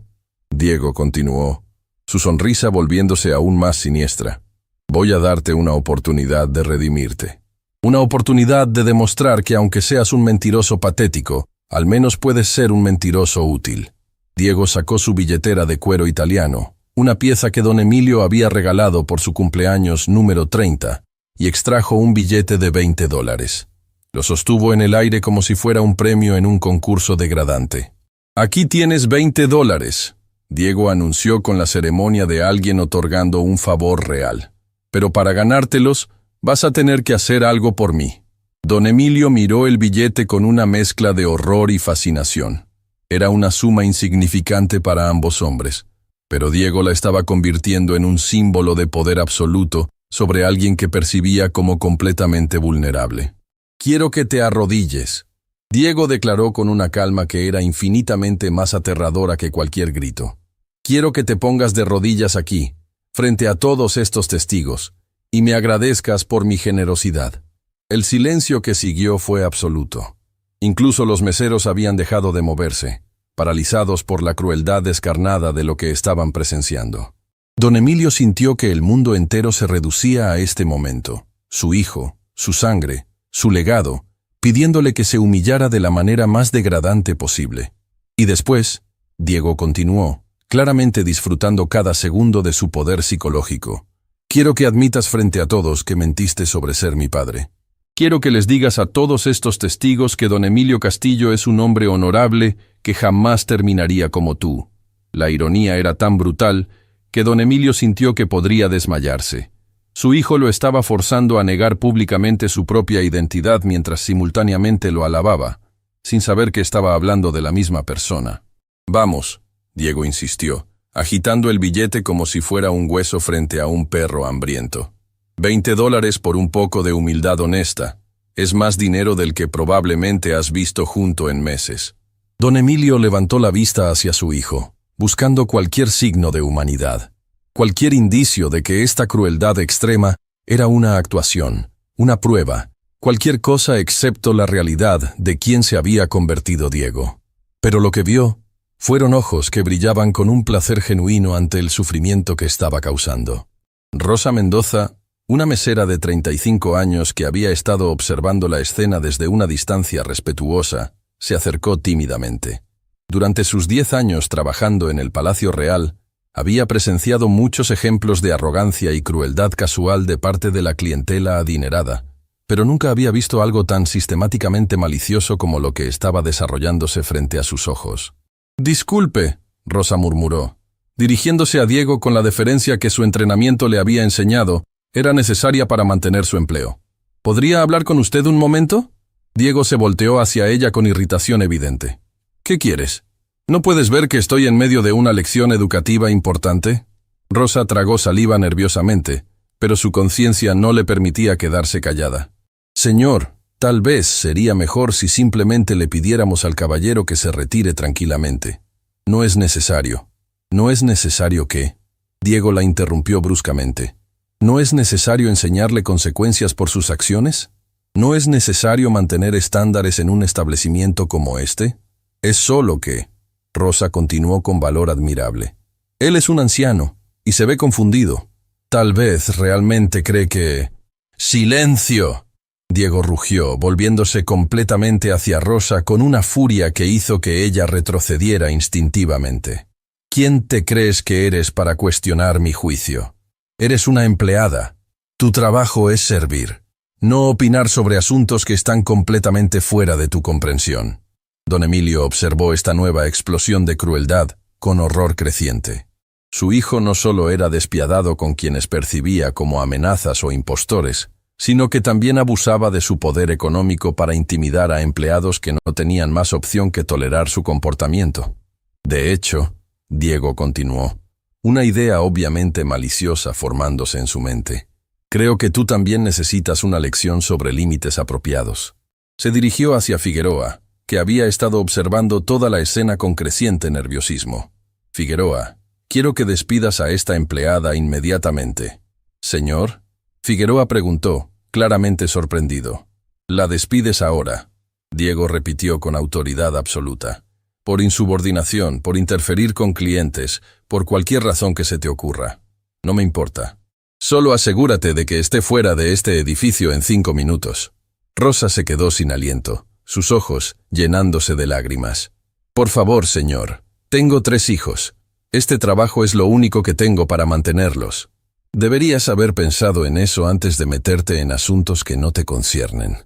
S1: Diego continuó, su sonrisa volviéndose aún más siniestra. «Voy a darte una oportunidad de redimirte. Una oportunidad de demostrar que aunque seas un mentiroso patético, al menos puedes ser un mentiroso útil». Diego sacó su billetera de cuero italiano, una pieza que don Emilio había regalado por su cumpleaños número 30, y extrajo un billete de $20. Lo sostuvo en el aire como si fuera un premio en un concurso degradante. «Aquí tienes $20», Diego anunció con la ceremonia de alguien otorgando un favor real. «Pero para ganártelos, vas a tener que hacer algo por mí». Don Emilio miró el billete con una mezcla de horror y fascinación. Era una suma insignificante para ambos hombres, pero Diego la estaba convirtiendo en un símbolo de poder absoluto sobre alguien que percibía como completamente vulnerable. «Quiero que te arrodilles», Diego declaró con una calma que era infinitamente más aterradora que cualquier grito. «Quiero que te pongas de rodillas aquí, frente a todos estos testigos, y me agradezcas por mi generosidad». El silencio que siguió fue absoluto. Incluso los meseros habían dejado de moverse, paralizados por la crueldad descarnada de lo que estaban presenciando. Don Emilio sintió que el mundo entero se reducía a este momento, su hijo, su sangre, su legado, pidiéndole que se humillara de la manera más degradante posible. Y después, Diego continuó, claramente disfrutando cada segundo de su poder psicológico. «Quiero que admitas frente a todos que mentiste sobre ser mi padre. Quiero que les digas a todos estos testigos que don Emilio Castillo es un hombre honorable que jamás terminaría como tú». La ironía era tan brutal que don Emilio sintió que podría desmayarse. Su hijo lo estaba forzando a negar públicamente su propia identidad mientras simultáneamente lo alababa, sin saber que estaba hablando de la misma persona. «Vamos», Diego insistió, agitando el billete como si fuera un hueso frente a un perro hambriento. $20 por un poco de humildad honesta. Es más dinero del que probablemente has visto junto en meses». Don Emilio levantó la vista hacia su hijo, buscando cualquier signo de humanidad, cualquier indicio de que esta crueldad extrema era una actuación, una prueba, cualquier cosa excepto la realidad de quién se había convertido Diego. Pero lo que vio fueron ojos que brillaban con un placer genuino ante el sufrimiento que estaba causando. Rosa Mendoza, una mesera de 35 años que había estado observando la escena desde una distancia respetuosa, se acercó tímidamente. Durante sus 10 años trabajando en el Palacio Real, había presenciado muchos ejemplos de arrogancia y crueldad casual de parte de la clientela adinerada, pero nunca había visto algo tan sistemáticamente malicioso como lo que estaba desarrollándose frente a sus ojos. «Disculpe», Rosa murmuró, dirigiéndose a Diego con la deferencia que su entrenamiento le había enseñado era necesaria para mantener su empleo. «¿Podría hablar con usted un momento?». Diego se volteó hacia ella con irritación evidente. «¿Qué quieres? ¿No puedes ver que estoy en medio de una lección educativa importante?». Rosa tragó saliva nerviosamente, pero su conciencia no le permitía quedarse callada. «Señor, tal vez sería mejor si simplemente le pidiéramos al caballero que se retire tranquilamente». «No es necesario». «¿No es necesario qué?». Diego la interrumpió bruscamente. ¿No es necesario enseñarle consecuencias por sus acciones? ¿No es necesario mantener estándares en un establecimiento como este? Es solo que...». Rosa continuó con valor admirable. «Él es un anciano, y se ve confundido. Tal vez realmente cree que...». «¡Silencio!», Diego rugió, volviéndose completamente hacia Rosa con una furia que hizo que ella retrocediera instintivamente. «¿Quién te crees que eres para cuestionar mi juicio? Eres una empleada. Tu trabajo es servir, no opinar sobre asuntos que están completamente fuera de tu comprensión». Don Emilio observó esta nueva explosión de crueldad con horror creciente. Su hijo no solo era despiadado con quienes percibía como amenazas o impostores, sino que también abusaba de su poder económico para intimidar a empleados que no tenían más opción que tolerar su comportamiento. De hecho, Diego continuó, una idea obviamente maliciosa formándose en su mente. Creo que tú también necesitas una lección sobre límites apropiados. Se dirigió hacia Figueroa, que había estado observando toda la escena con creciente nerviosismo. Figueroa, quiero que despidas a esta empleada inmediatamente. ¿Señor? Figueroa preguntó, claramente sorprendido. La despides ahora. Diego repitió con autoridad absoluta. Por insubordinación, por interferir con clientes, por cualquier razón que se te ocurra. No me importa. Solo asegúrate de que esté fuera de este edificio en 5 minutos. Rosa se quedó sin aliento, sus ojos llenándose de lágrimas. Por favor, señor. Tengo 3 hijos. Este trabajo es lo único que tengo para mantenerlos. Deberías haber pensado en eso antes de meterte en asuntos que no te conciernen.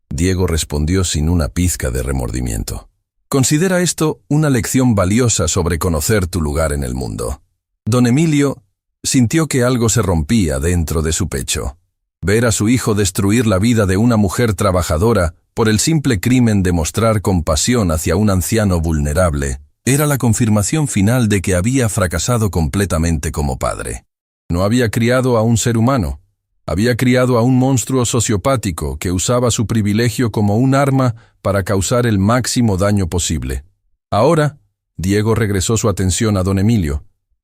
S1: Diego respondió sin una pizca de remordimiento. Considera esto una lección valiosa sobre conocer tu lugar en el mundo. Don Emilio sintió que algo se rompía dentro de su pecho. Ver a su hijo destruir la vida de una mujer trabajadora por el simple crimen de mostrar compasión hacia un anciano vulnerable era la confirmación final de que había fracasado completamente como padre. No había criado a un ser humano. Había criado a un monstruo sociopático que usaba su privilegio como un arma para causar el máximo daño posible. Ahora, Diego regresó su atención a don Emilio,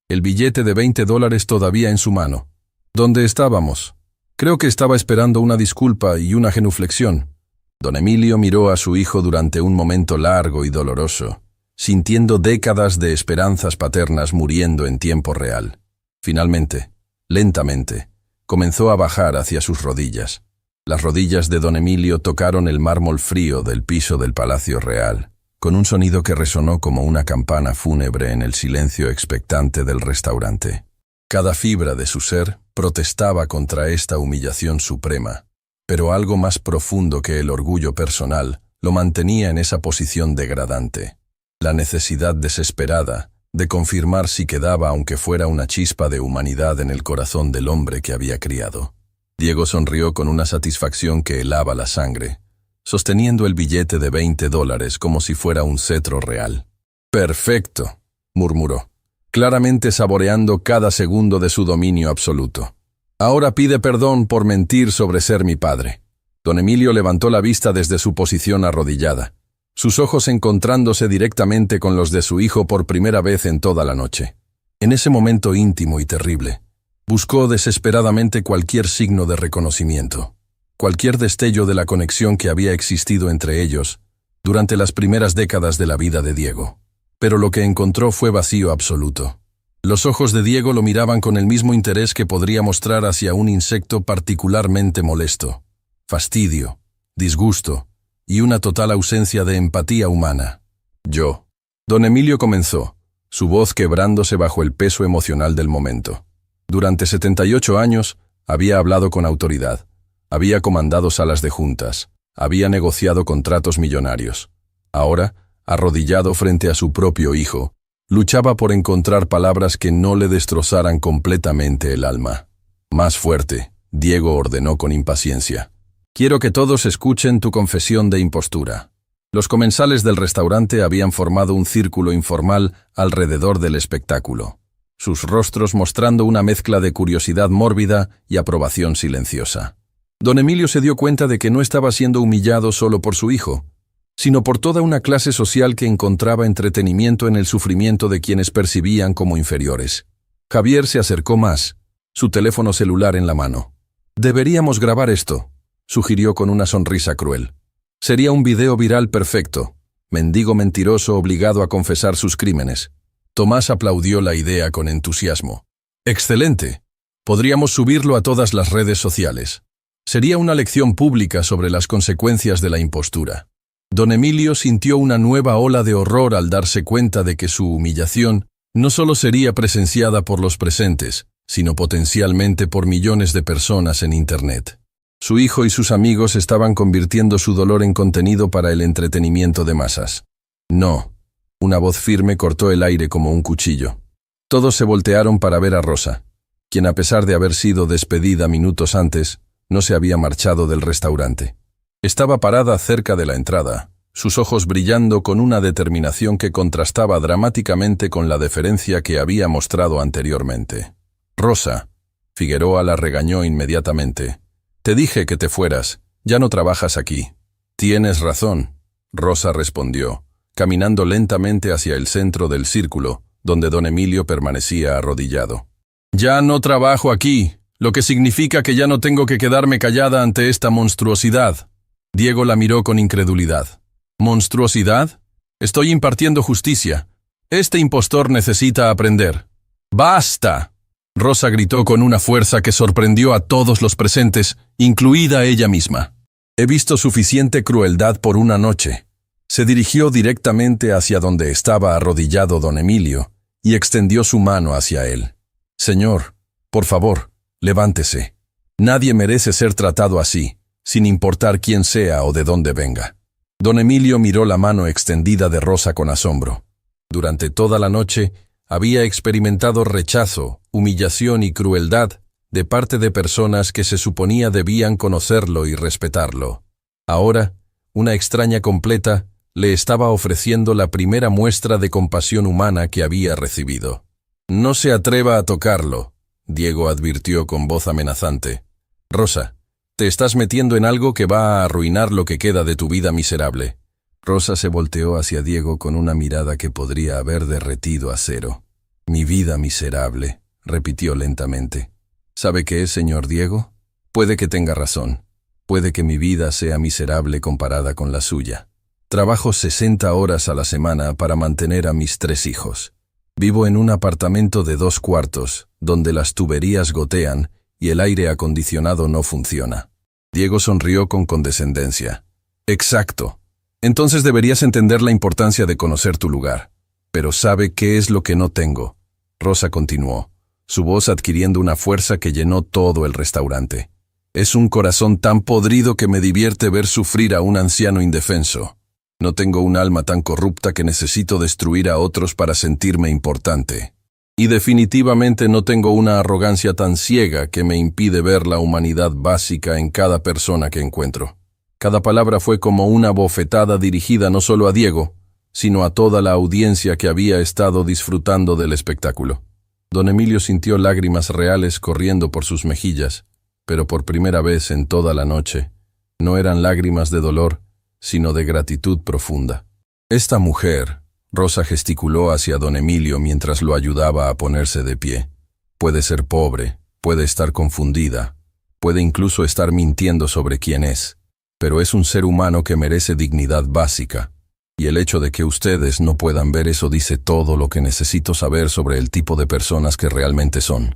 S1: el billete de $20 todavía en su mano. ¿Dónde estábamos? Creo que estaba esperando una disculpa y una genuflexión. Don Emilio miró a su hijo durante un momento largo y doloroso, sintiendo décadas de esperanzas paternas muriendo en tiempo real. Finalmente, lentamente, comenzó a bajar hacia sus rodillas. Las rodillas de don Emilio tocaron el mármol frío del piso del Palacio Real, con un sonido que resonó como una campana fúnebre en el silencio expectante del restaurante. Cada fibra de su ser protestaba contra esta humillación suprema, pero algo más profundo que el orgullo personal lo mantenía en esa posición degradante. La necesidad desesperada de confirmar si quedaba aunque fuera una chispa de humanidad en el corazón del hombre que había criado. Diego sonrió con una satisfacción que helaba la sangre, sosteniendo el billete de $20 como si fuera un cetro real. «Perfecto», murmuró, claramente saboreando cada segundo de su dominio absoluto. «Ahora pide perdón por mentir sobre ser mi padre». Don Emilio levantó la vista desde su posición arrodillada, sus ojos encontrándose directamente con los de su hijo por primera vez en toda la noche. En ese momento íntimo y terrible, buscó desesperadamente cualquier signo de reconocimiento, cualquier destello de la conexión que había existido entre ellos durante las primeras décadas de la vida de Diego. Pero lo que encontró fue vacío absoluto. Los ojos de Diego lo miraban con el mismo interés que podría mostrar hacia un insecto particularmente molesto: fastidio, disgusto y una total ausencia de empatía humana. «Yo». Don Emilio comenzó, su voz quebrándose bajo el peso emocional del momento. Durante 78 años había hablado con autoridad, había comandado salas de juntas, había negociado contratos millonarios. Ahora, arrodillado frente a su propio hijo, luchaba por encontrar palabras que no le destrozaran completamente el alma. «Más fuerte», Diego ordenó con impaciencia. «Quiero que todos escuchen tu confesión de impostura». Los comensales del restaurante habían formado un círculo informal alrededor del espectáculo, sus rostros mostrando una mezcla de curiosidad mórbida y aprobación silenciosa. Don Emilio se dio cuenta de que no estaba siendo humillado solo por su hijo, sino por toda una clase social que encontraba entretenimiento en el sufrimiento de quienes percibían como inferiores. Javier se acercó más, su teléfono celular en la mano. «Deberíamos grabar esto», sugirió con una sonrisa cruel. «Sería un video viral perfecto. Mendigo mentiroso obligado a confesar sus crímenes». Tomás aplaudió la idea con entusiasmo. «Excelente. Podríamos subirlo a todas las redes sociales. Sería una lección pública sobre las consecuencias de la impostura». Don Emilio sintió una nueva ola de horror al darse cuenta de que su humillación no solo sería presenciada por los presentes, sino potencialmente por millones de personas en Internet. Su hijo y sus amigos estaban convirtiendo su dolor en contenido para el entretenimiento de masas. «No». Una voz firme cortó el aire como un cuchillo. Todos se voltearon para ver a Rosa, quien a pesar de haber sido despedida minutos antes, no se había marchado del restaurante. Estaba parada cerca de la entrada, sus ojos brillando con una determinación que contrastaba dramáticamente con la deferencia que había mostrado anteriormente. «Rosa», Figueroa la regañó inmediatamente. «Te dije que te fueras. Ya no trabajas aquí». «Tienes razón», Rosa respondió, caminando lentamente hacia el centro del círculo, donde don Emilio permanecía arrodillado. «Ya no trabajo aquí, lo que significa que ya no tengo que quedarme callada ante esta monstruosidad». Diego la miró con incredulidad. «¿Monstruosidad? Estoy impartiendo justicia. Este impostor necesita aprender». «¡Basta!», Rosa gritó con una fuerza que sorprendió a todos los presentes, incluida ella misma. «He visto suficiente crueldad por una noche». Se dirigió directamente hacia donde estaba arrodillado don Emilio y extendió su mano hacia él. «Señor, por favor, levántese. Nadie merece ser tratado así, sin importar quién sea o de dónde venga». Don Emilio miró la mano extendida de Rosa con asombro. Durante toda la noche había experimentado rechazo, humillación y crueldad de parte de personas que se suponía debían conocerlo y respetarlo. Ahora, una extraña completa le estaba ofreciendo la primera muestra de compasión humana que había recibido. «No se atreva a tocarlo», Diego advirtió con voz amenazante. «Rosa, te estás metiendo en algo que va a arruinar lo que queda de tu vida miserable». Rosa se volteó hacia Diego con una mirada que podría haber derretido acero. «Mi vida miserable», repitió lentamente. «¿Sabe qué es, señor Diego? Puede que tenga razón. Puede que mi vida sea miserable comparada con la suya. Trabajo 60 horas a la semana para mantener a mis 3 hijos. Vivo en un apartamento de 2 cuartos, donde las tuberías gotean y el aire acondicionado no funciona». Diego sonrió con condescendencia. «Exacto. Entonces deberías entender la importancia de conocer tu lugar. Pero ¿sabe qué es lo que no tengo?», Rosa continuó, su voz adquiriendo una fuerza que llenó todo el restaurante. «Es un corazón tan podrido que me divierte ver sufrir a un anciano indefenso. No tengo un alma tan corrupta que necesito destruir a otros para sentirme importante. Y definitivamente no tengo una arrogancia tan ciega que me impide ver la humanidad básica en cada persona que encuentro». Cada palabra fue como una bofetada dirigida no solo a Diego, sino a toda la audiencia que había estado disfrutando del espectáculo. Don Emilio sintió lágrimas reales corriendo por sus mejillas, pero por primera vez en toda la noche, no eran lágrimas de dolor, sino de gratitud profunda. «Esta mujer», Rosa gesticuló hacia don Emilio mientras lo ayudaba a ponerse de pie, «puede ser pobre, puede estar confundida, puede incluso estar mintiendo sobre quién es, pero es un ser humano que merece dignidad básica. Y el hecho de que ustedes no puedan ver eso dice todo lo que necesito saber sobre el tipo de personas que realmente son».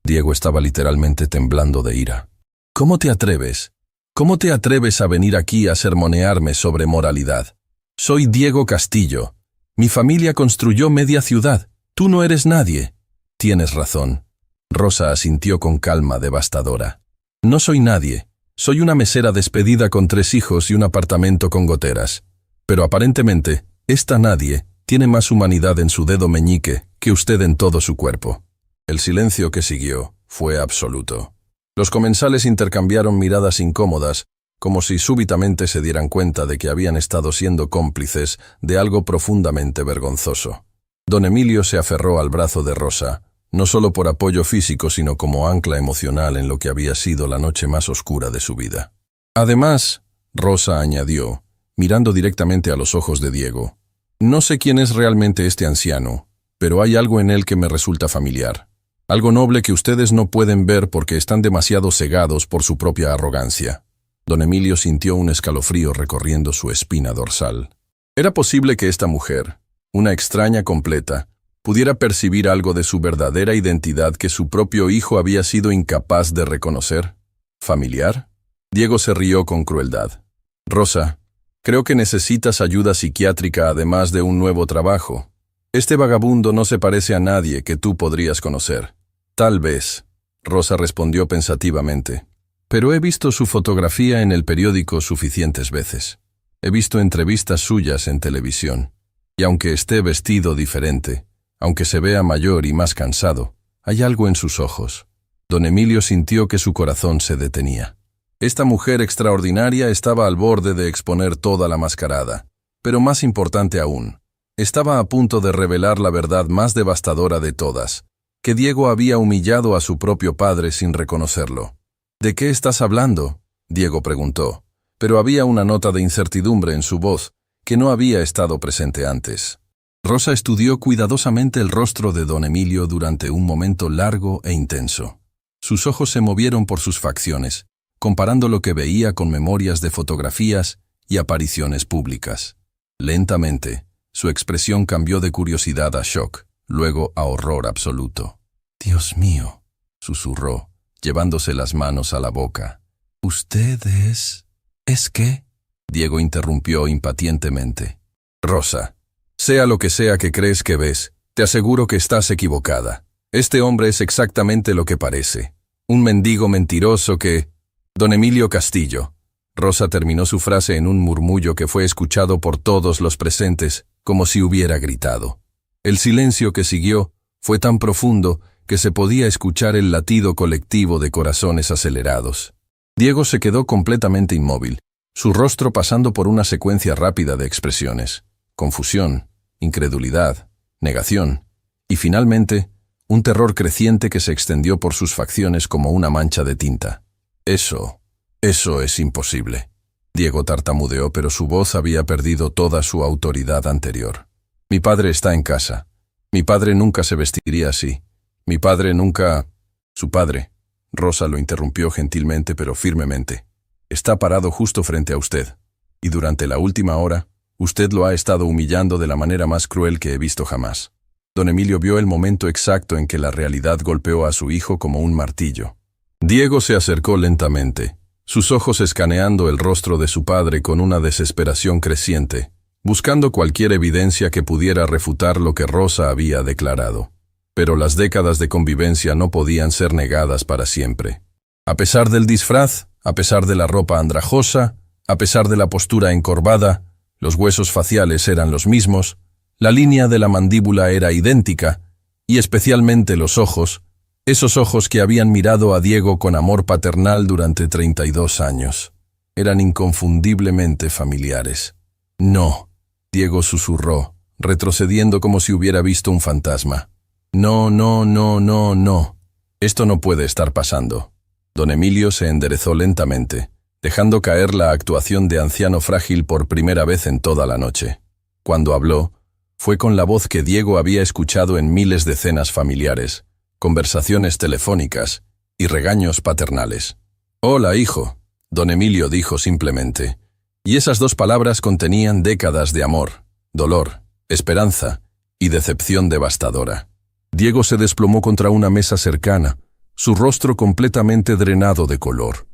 S1: Diego estaba literalmente temblando de ira. «¿Cómo te atreves? ¿Cómo te atreves a venir aquí a sermonearme sobre moralidad? Soy Diego Castillo. Mi familia construyó media ciudad. Tú no eres nadie». «Tienes razón». Rosa asintió con calma devastadora. «No soy nadie. Soy una mesera despedida con 3 hijos y un apartamento con goteras. Pero aparentemente, esta nadie tiene más humanidad en su dedo meñique que usted en todo su cuerpo». El silencio que siguió fue absoluto. Los comensales intercambiaron miradas incómodas, como si súbitamente se dieran cuenta de que habían estado siendo cómplices de algo profundamente vergonzoso. Don Emilio se aferró al brazo de Rosa, no solo por apoyo físico, sino como ancla emocional en lo que había sido la noche más oscura de su vida. «Además», Rosa añadió, mirando directamente a los ojos de Diego, «no sé quién es realmente este anciano, pero hay algo en él que me resulta familiar. Algo noble que ustedes no pueden ver porque están demasiado cegados por su propia arrogancia». Don Emilio sintió un escalofrío recorriendo su espina dorsal. ¿Era posible que esta mujer, una extraña completa, pudiera percibir algo de su verdadera identidad que su propio hijo había sido incapaz de reconocer? ¿Familiar? Diego se rió con crueldad. «Rosa, creo que necesitas ayuda psiquiátrica además de un nuevo trabajo. Este vagabundo no se parece a nadie que tú podrías conocer». «Tal vez», Rosa respondió pensativamente, «pero he visto su fotografía en el periódico suficientes veces. He visto entrevistas suyas en televisión. Y aunque esté vestido diferente, aunque se vea mayor y más cansado, hay algo en sus ojos». Don Emilio sintió que su corazón se detenía. Esta mujer extraordinaria estaba al borde de exponer toda la mascarada, pero más importante aún, estaba a punto de revelar la verdad más devastadora de todas, que Diego había humillado a su propio padre sin reconocerlo. ¿De qué estás hablando?, Diego preguntó, pero había una nota de incertidumbre en su voz que no había estado presente antes. Rosa estudió cuidadosamente el rostro de don Emilio durante un momento largo e intenso. Sus ojos se movieron por sus facciones, comparando lo que veía con memorias de fotografías y apariciones públicas. Lentamente, su expresión cambió de curiosidad a shock, luego a horror absoluto. «Dios mío», susurró, llevándose las manos a la boca. «¿Usted es...? ¿Es qué?», Diego interrumpió impacientemente. «Rosa, sea lo que sea que crees que ves, te aseguro que estás equivocada. Este hombre es exactamente lo que parece. Un mendigo mentiroso que... Don Emilio Castillo». Rosa terminó su frase en un murmullo que fue escuchado por todos los presentes, como si hubiera gritado. El silencio que siguió fue tan profundo que se podía escuchar el latido colectivo de corazones acelerados. Diego se quedó completamente inmóvil, su rostro pasando por una secuencia rápida de expresiones: confusión, incredulidad, negación, y finalmente, un terror creciente que se extendió por sus facciones como una mancha de tinta. Eso es imposible. Diego tartamudeó, pero su voz había perdido toda su autoridad anterior. Mi padre está en casa. Mi padre nunca se vestiría así. Mi padre nunca... Su padre, Rosa lo interrumpió gentilmente pero firmemente, está parado justo frente a usted, y durante la última hora, usted lo ha estado humillando de la manera más cruel que he visto jamás. Don Emilio vio el momento exacto en que la realidad golpeó a su hijo como un martillo. Diego se acercó lentamente, sus ojos escaneando el rostro de su padre con una desesperación creciente, buscando cualquier evidencia que pudiera refutar lo que Rosa había declarado. Pero las décadas de convivencia no podían ser negadas para siempre. A pesar del disfraz, a pesar de la ropa andrajosa, a pesar de la postura encorvada, los huesos faciales eran los mismos, la línea de la mandíbula era idéntica, y especialmente los ojos, esos ojos que habían mirado a Diego con amor paternal durante 32 años. Eran inconfundiblemente familiares. «No», Diego susurró, retrocediendo como si hubiera visto un fantasma. «No, no, no, no, no. Esto no puede estar pasando». Don Emilio se enderezó lentamente, dejando caer la actuación de anciano frágil por primera vez en toda la noche. Cuando habló, fue con la voz que Diego había escuchado en miles de cenas familiares, conversaciones telefónicas y regaños paternales. «Hola, hijo», don Emilio dijo simplemente, y esas dos palabras contenían décadas de amor, dolor, esperanza y decepción devastadora. Diego se desplomó contra una mesa cercana, su rostro completamente drenado de color.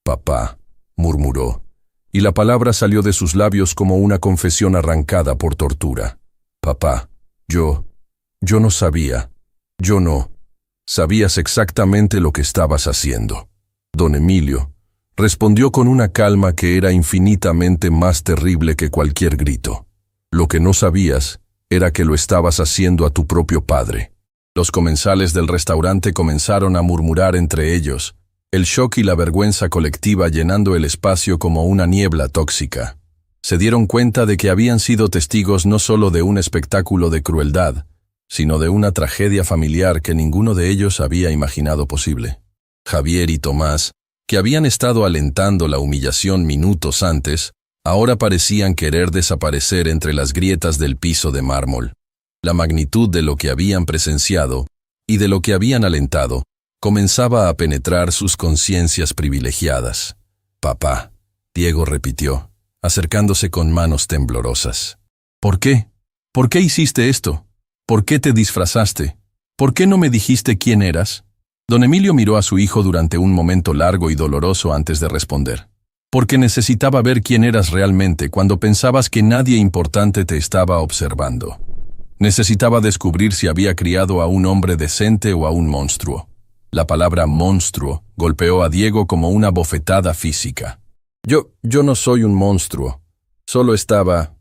S1: «Papá», murmuró, y la palabra salió de sus labios como una confesión arrancada por tortura. «Papá, yo no sabía, yo no. Sabías exactamente lo que estabas haciendo». Don Emilio respondió con una calma que era infinitamente más terrible que cualquier grito. «Lo que no sabías era que lo estabas haciendo a tu propio padre». Los comensales del restaurante comenzaron a murmurar entre ellos, el shock y la vergüenza colectiva llenando el espacio como una niebla tóxica. Se dieron cuenta de que habían sido testigos no solo de un espectáculo de crueldad, sino de una tragedia familiar que ninguno de ellos había imaginado posible. Javier y Tomás, que habían estado alentando la humillación minutos antes, ahora parecían querer desaparecer entre las grietas del piso de mármol. La magnitud de lo que habían presenciado y de lo que habían alentado comenzaba a penetrar sus conciencias privilegiadas. «Papá», Diego repitió, acercándose con manos temblorosas. «¿Por qué? ¿Por qué hiciste esto? ¿Por qué te disfrazaste? ¿Por qué no me dijiste quién eras?» Don Emilio miró a su hijo durante un momento largo y doloroso antes de responder. «Porque necesitaba ver quién eras realmente cuando pensabas que nadie importante te estaba observando. Necesitaba descubrir si había criado a un hombre decente o a un monstruo». La palabra monstruo golpeó a Diego como una bofetada física. Yo no soy un monstruo. Solo estaba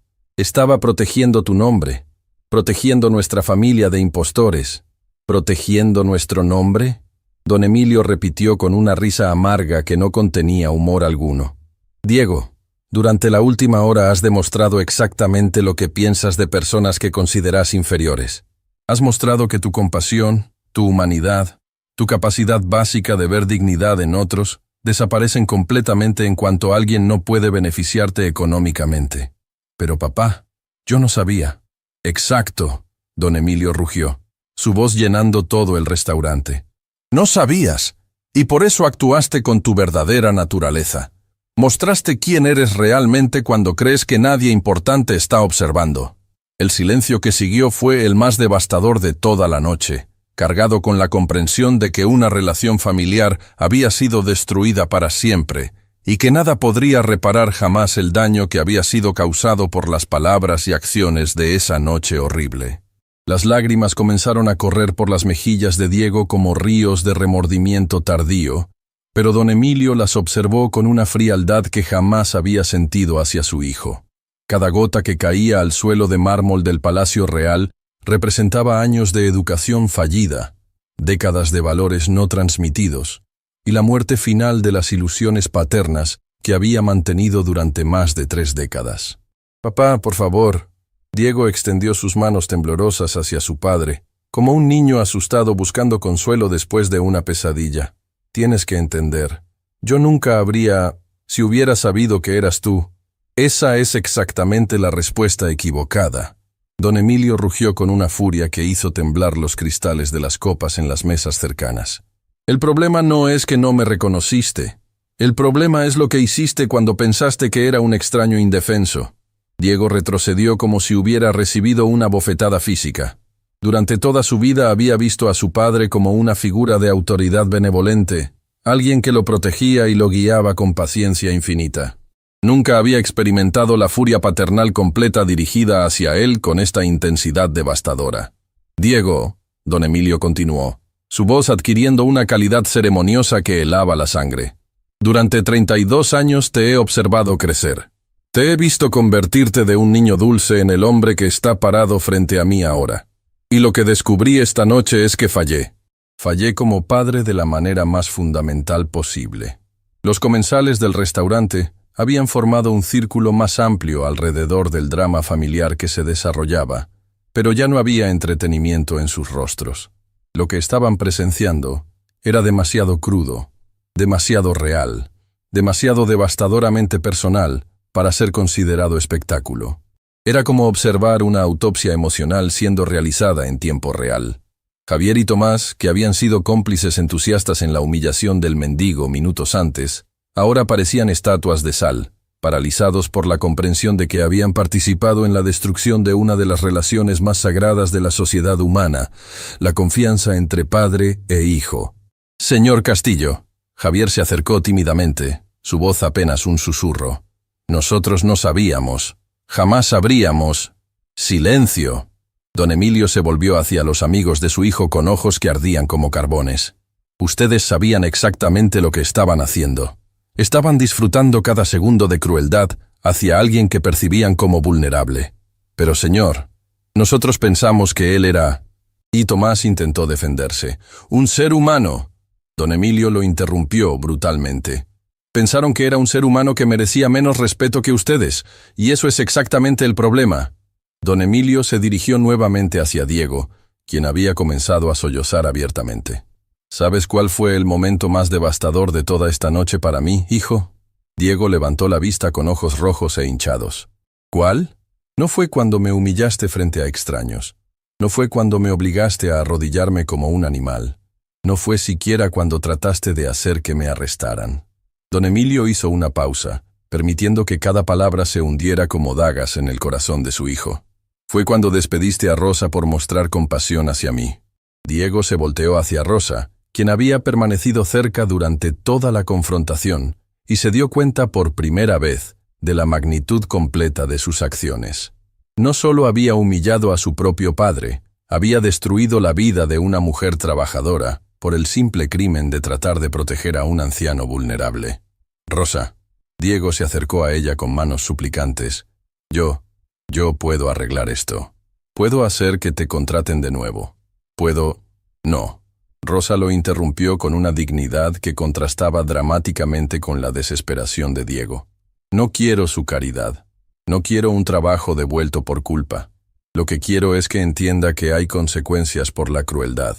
S1: protegiendo tu nombre, protegiendo nuestra familia de impostores. ¿Protegiendo nuestro nombre?», don Emilio repitió con una risa amarga que no contenía humor alguno. «Diego, durante la última hora has demostrado exactamente lo que piensas de personas que consideras inferiores. Has mostrado que tu compasión, Tu humanidad, tu capacidad básica de ver dignidad en otros, desaparecen completamente en cuanto alguien no puede beneficiarte económicamente. Pero papá, yo no sabía. Exacto, don Emilio rugió, su voz llenando todo el restaurante. No sabías, y por eso actuaste con tu verdadera naturaleza. Mostraste quién eres realmente cuando crees que nadie importante está observando. El silencio que siguió fue el más devastador de toda la noche, cargado con la comprensión de que una relación familiar había sido destruida para siempre, y que nada podría reparar jamás el daño que había sido causado por las palabras y acciones de esa noche horrible. Las lágrimas comenzaron a correr por las mejillas de Diego como ríos de remordimiento tardío, pero don Emilio las observó con una frialdad que jamás había sentido hacia su hijo. Cada gota que caía al suelo de mármol del Palacio Real representaba años de educación fallida, décadas de valores no transmitidos, y la muerte final de las ilusiones paternas que había mantenido durante más de 3 décadas. «Papá, por favor». Diego extendió sus manos temblorosas hacia su padre, como un niño asustado buscando consuelo después de una pesadilla. «Tienes que entender. Yo nunca habría, si hubiera sabido que eras tú». Esa es exactamente la respuesta equivocada. Don Emilio rugió con una furia que hizo temblar los cristales de las copas en las mesas cercanas. «El problema no es que no me reconociste. El problema es lo que hiciste cuando pensaste que era un extraño indefenso». Diego retrocedió como si hubiera recibido una bofetada física. Durante toda su vida había visto a su padre como una figura de autoridad benevolente, alguien que lo protegía y lo guiaba con paciencia infinita. Nunca había experimentado la furia paternal completa dirigida hacia él con esta intensidad devastadora. «Diego», don Emilio continuó, su voz adquiriendo una calidad ceremoniosa que helaba la sangre. «Durante 32 años te he observado crecer. Te he visto convertirte de un niño dulce en el hombre que está parado frente a mí ahora. Y lo que descubrí esta noche es que fallé. Fallé como padre de la manera más fundamental posible». Los comensales del restaurante habían formado un círculo más amplio alrededor del drama familiar que se desarrollaba, pero ya no había entretenimiento en sus rostros. Lo que estaban presenciando era demasiado crudo, demasiado real, demasiado devastadoramente personal para ser considerado espectáculo. Era como observar una autopsia emocional siendo realizada en tiempo real. Javier y Tomás, que habían sido cómplices entusiastas en la humillación del mendigo minutos antes, ahora parecían estatuas de sal, paralizados por la comprensión de que habían participado en la destrucción de una de las relaciones más sagradas de la sociedad humana, la confianza entre padre e hijo. «Señor Castillo». Javier se acercó tímidamente, su voz apenas un susurro. «Nosotros no sabíamos. Jamás sabríamos». «Silencio». Don Emilio se volvió hacia los amigos de su hijo con ojos que ardían como carbones. «Ustedes sabían exactamente lo que estaban haciendo. Estaban disfrutando cada segundo de crueldad hacia alguien que percibían como vulnerable. Pero señor, nosotros pensamos que él era...» Y Tomás intentó defenderse. «Un ser humano». Don Emilio lo interrumpió brutalmente. «Pensaron que era un ser humano que merecía menos respeto que ustedes, y eso es exactamente el problema». Don Emilio se dirigió nuevamente hacia Diego, quien había comenzado a sollozar abiertamente. «¿Sabes cuál fue el momento más devastador de toda esta noche para mí, hijo?» Diego levantó la vista con ojos rojos e hinchados. «¿Cuál? No fue cuando me humillaste frente a extraños. No fue cuando me obligaste a arrodillarme como un animal. No fue siquiera cuando trataste de hacer que me arrestaran». Don Emilio hizo una pausa, permitiendo que cada palabra se hundiera como dagas en el corazón de su hijo. «Fue cuando despediste a Rosa por mostrar compasión hacia mí». Diego se volteó hacia Rosa, quien había permanecido cerca durante toda la confrontación, y se dio cuenta por primera vez de la magnitud completa de sus acciones. No solo había humillado a su propio padre, había destruido la vida de una mujer trabajadora por el simple crimen de tratar de proteger a un anciano vulnerable. «Rosa». Diego se acercó a ella con manos suplicantes. Yo puedo arreglar esto. Puedo hacer que te contraten de nuevo. Puedo... No». Rosa lo interrumpió con una dignidad que contrastaba dramáticamente con la desesperación de Diego. «No quiero su caridad. No quiero un trabajo devuelto por culpa. Lo que quiero es que entienda que hay consecuencias por la crueldad.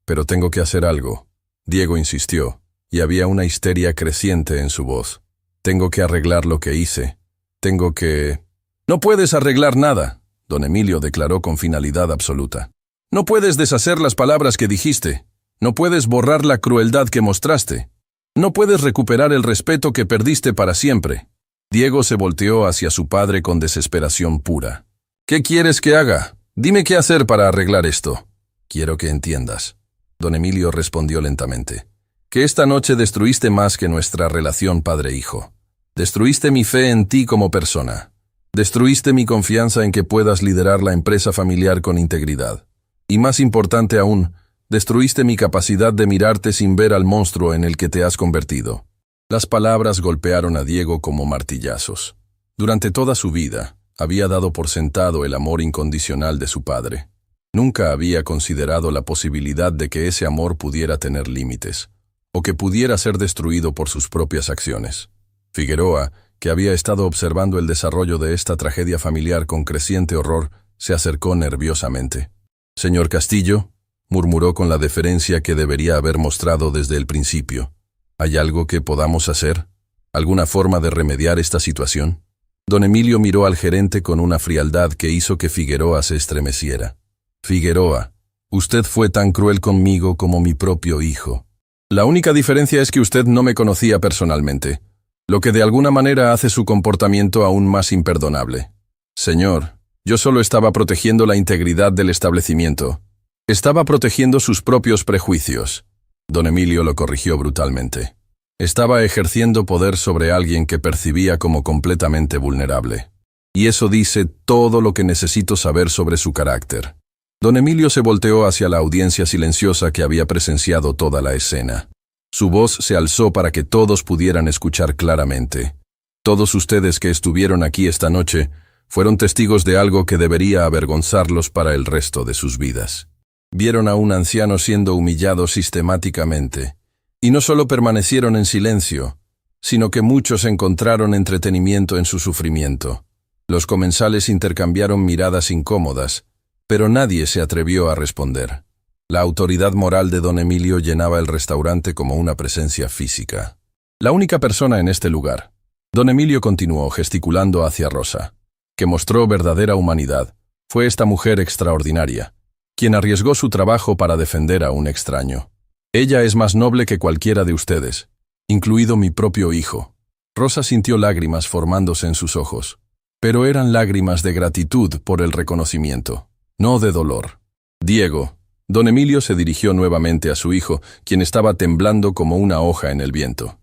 S1: Pero tengo que hacer algo. Diego insistió, y había una histeria creciente en su voz. Tengo que arreglar lo que hice. Tengo que... No puedes arreglar nada, don Emilio declaró con finalidad absoluta. No puedes deshacer las palabras que dijiste. No puedes borrar la crueldad que mostraste. No puedes recuperar el respeto que perdiste para siempre. Diego se volteó hacia su padre con desesperación pura. ¿Qué quieres que haga? Dime qué hacer para arreglar esto. Quiero que entiendas. Don Emilio respondió lentamente. Que esta noche destruiste más que nuestra relación padre-hijo. Destruiste mi fe en ti como persona. Destruiste mi confianza en que puedas liderar la empresa familiar con integridad. Y más importante aún, destruiste mi capacidad de mirarte sin ver al monstruo en el que te has convertido. Las palabras golpearon a Diego como martillazos. Durante toda su vida, había dado por sentado el amor incondicional de su padre. Nunca había considerado la posibilidad de que ese amor pudiera tener límites, o que pudiera ser destruido por sus propias acciones. Figueroa, que había estado observando el desarrollo de esta tragedia familiar con creciente horror, se acercó nerviosamente. «Señor Castillo», murmuró con la deferencia que debería haber mostrado desde el principio. «¿Hay algo que podamos hacer? ¿Alguna forma de remediar esta situación?» Don Emilio miró al gerente con una frialdad que hizo que Figueroa se estremeciera. «Figueroa, usted fue tan cruel conmigo como mi propio hijo. La única diferencia es que usted no me conocía personalmente, lo que de alguna manera hace su comportamiento aún más imperdonable. Señor, yo solo estaba protegiendo la integridad del establecimiento. Estaba protegiendo sus propios prejuicios». Don Emilio lo corrigió brutalmente. Estaba ejerciendo poder sobre alguien que percibía como completamente vulnerable. Y eso dice todo lo que necesito saber sobre su carácter. Don Emilio se volteó hacia la audiencia silenciosa que había presenciado toda la escena. Su voz se alzó para que todos pudieran escuchar claramente. Todos ustedes que estuvieron aquí esta noche fueron testigos de algo que debería avergonzarlos para el resto de sus vidas. Vieron a un anciano siendo humillado sistemáticamente, y no solo permanecieron en silencio, sino que muchos encontraron entretenimiento en su sufrimiento. Los comensales intercambiaron miradas incómodas, pero nadie se atrevió a responder. La autoridad moral de don Emilio llenaba el restaurante como una presencia física. La única persona en este lugar. Don Emilio continuó gesticulando hacia Rosa, que mostró verdadera humanidad. Fue esta mujer extraordinaria, quien arriesgó su trabajo para defender a un extraño. Ella es más noble que cualquiera de ustedes, incluido mi propio hijo. Rosa sintió lágrimas formándose en sus ojos, pero eran lágrimas de gratitud por el reconocimiento, no de dolor. Diego. Don Emilio se dirigió nuevamente a su hijo, quien estaba temblando como una hoja en el viento.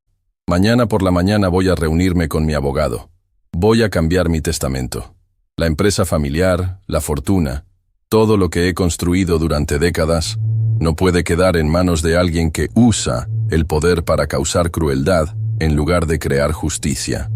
S1: Mañana por la mañana voy a reunirme con mi abogado. Voy a cambiar mi testamento. La empresa familiar, la fortuna, todo lo que he construido durante décadas, no puede quedar en manos de alguien que usa el poder para causar crueldad en lugar de crear justicia.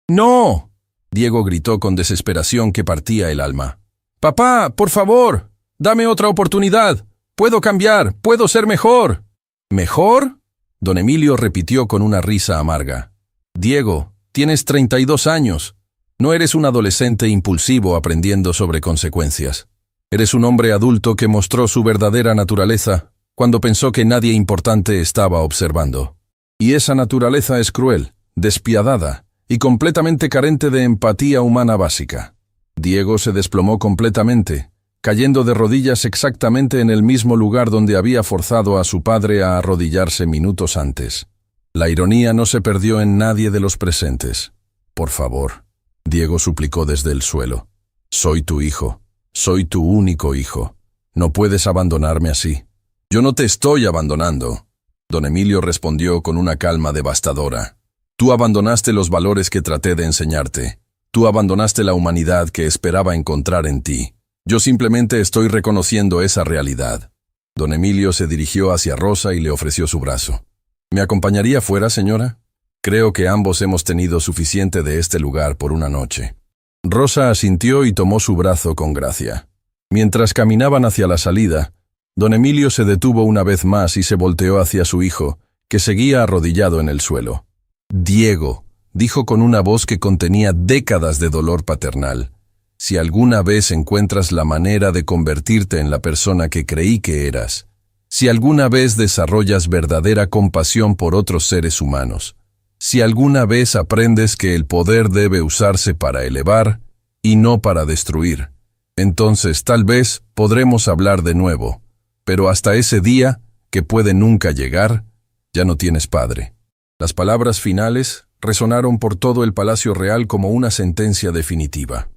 S1: ¡No!, Diego gritó con desesperación que partía el alma. «Papá, por favor, dame otra oportunidad. Puedo cambiar, puedo ser mejor». «¿Mejor?», don Emilio repitió con una risa amarga. «Diego, tienes 32 años. No eres un adolescente impulsivo aprendiendo sobre consecuencias. Eres un hombre adulto que mostró su verdadera naturaleza cuando pensó que nadie importante estaba observando. Y esa naturaleza es cruel, despiadada y completamente carente de empatía humana básica». Diego se desplomó completamente, cayendo de rodillas exactamente en el mismo lugar donde había forzado a su padre a arrodillarse minutos antes. La ironía no se perdió en nadie de los presentes. «Por favor», Diego suplicó desde el suelo. «Soy tu hijo. Soy tu único hijo. No puedes abandonarme así». «Yo no te estoy abandonando», don Emilio respondió con una calma devastadora. «Tú abandonaste los valores que traté de enseñarte. Tú abandonaste la humanidad que esperaba encontrar en ti. Yo simplemente estoy reconociendo esa realidad». Don Emilio se dirigió hacia Rosa y le ofreció su brazo. «¿Me acompañaría fuera, señora? Creo que ambos hemos tenido suficiente de este lugar por una noche». Rosa asintió y tomó su brazo con gracia. Mientras caminaban hacia la salida, don Emilio se detuvo una vez más y se volteó hacia su hijo, que seguía arrodillado en el suelo. «Diego», dijo con una voz que contenía décadas de dolor paternal, «si alguna vez encuentras la manera de convertirte en la persona que creí que eras, Si alguna vez desarrollas verdadera compasión por otros seres humanos, si alguna vez aprendes que el poder debe usarse para elevar y no para destruir, entonces tal vez podremos hablar de nuevo, pero hasta ese día, que puede nunca llegar, ya no tienes padre. Las palabras finales resonaron por todo el Palacio Real como una sentencia definitiva.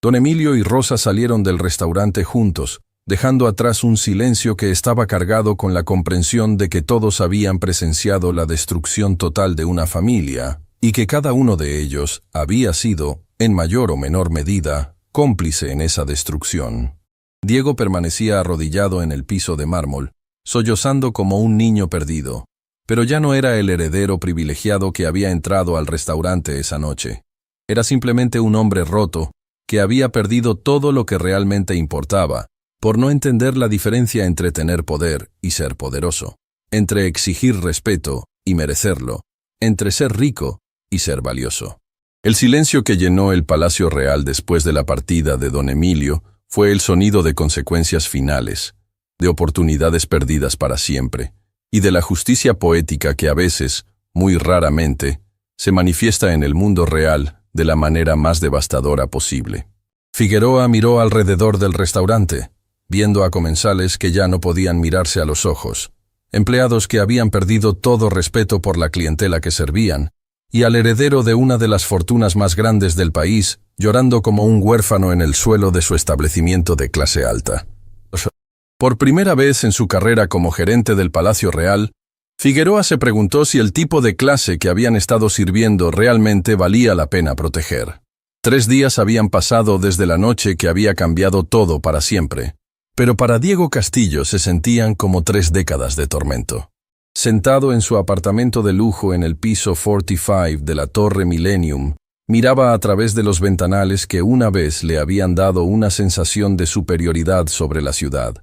S1: Don Emilio y Rosa salieron del restaurante juntos, dejando atrás un silencio que estaba cargado con la comprensión de que todos habían presenciado la destrucción total de una familia y que cada uno de ellos había sido, en mayor o menor medida, cómplice en esa destrucción. Diego permanecía arrodillado en el piso de mármol, sollozando como un niño perdido, pero ya no era el heredero privilegiado que había entrado al restaurante esa noche. Era simplemente un hombre roto que había perdido todo lo que realmente importaba, por no entender la diferencia entre tener poder y ser poderoso, entre exigir respeto y merecerlo, entre ser rico y ser valioso. El silencio que llenó el Palacio Real después de la partida de don Emilio fue el sonido de consecuencias finales, de oportunidades perdidas para siempre, y de la justicia poética que a veces, muy raramente, se manifiesta en el mundo real de la manera más devastadora posible. Figueroa miró alrededor del restaurante, viendo a comensales que ya no podían mirarse a los ojos, empleados que habían perdido todo respeto por la clientela que servían, y al heredero de una de las fortunas más grandes del país, llorando como un huérfano en el suelo de su establecimiento de clase alta. Por primera vez en su carrera como gerente del Palacio Real, Figueroa se preguntó si el tipo de clase que habían estado sirviendo realmente valía la pena proteger. 3 días habían pasado desde la noche que había cambiado todo para siempre, pero para Diego Castillo se sentían como 3 décadas de tormento. Sentado en su apartamento de lujo en el piso 45 de la Torre Millennium, miraba a través de los ventanales que una vez le habían dado una sensación de superioridad sobre la ciudad,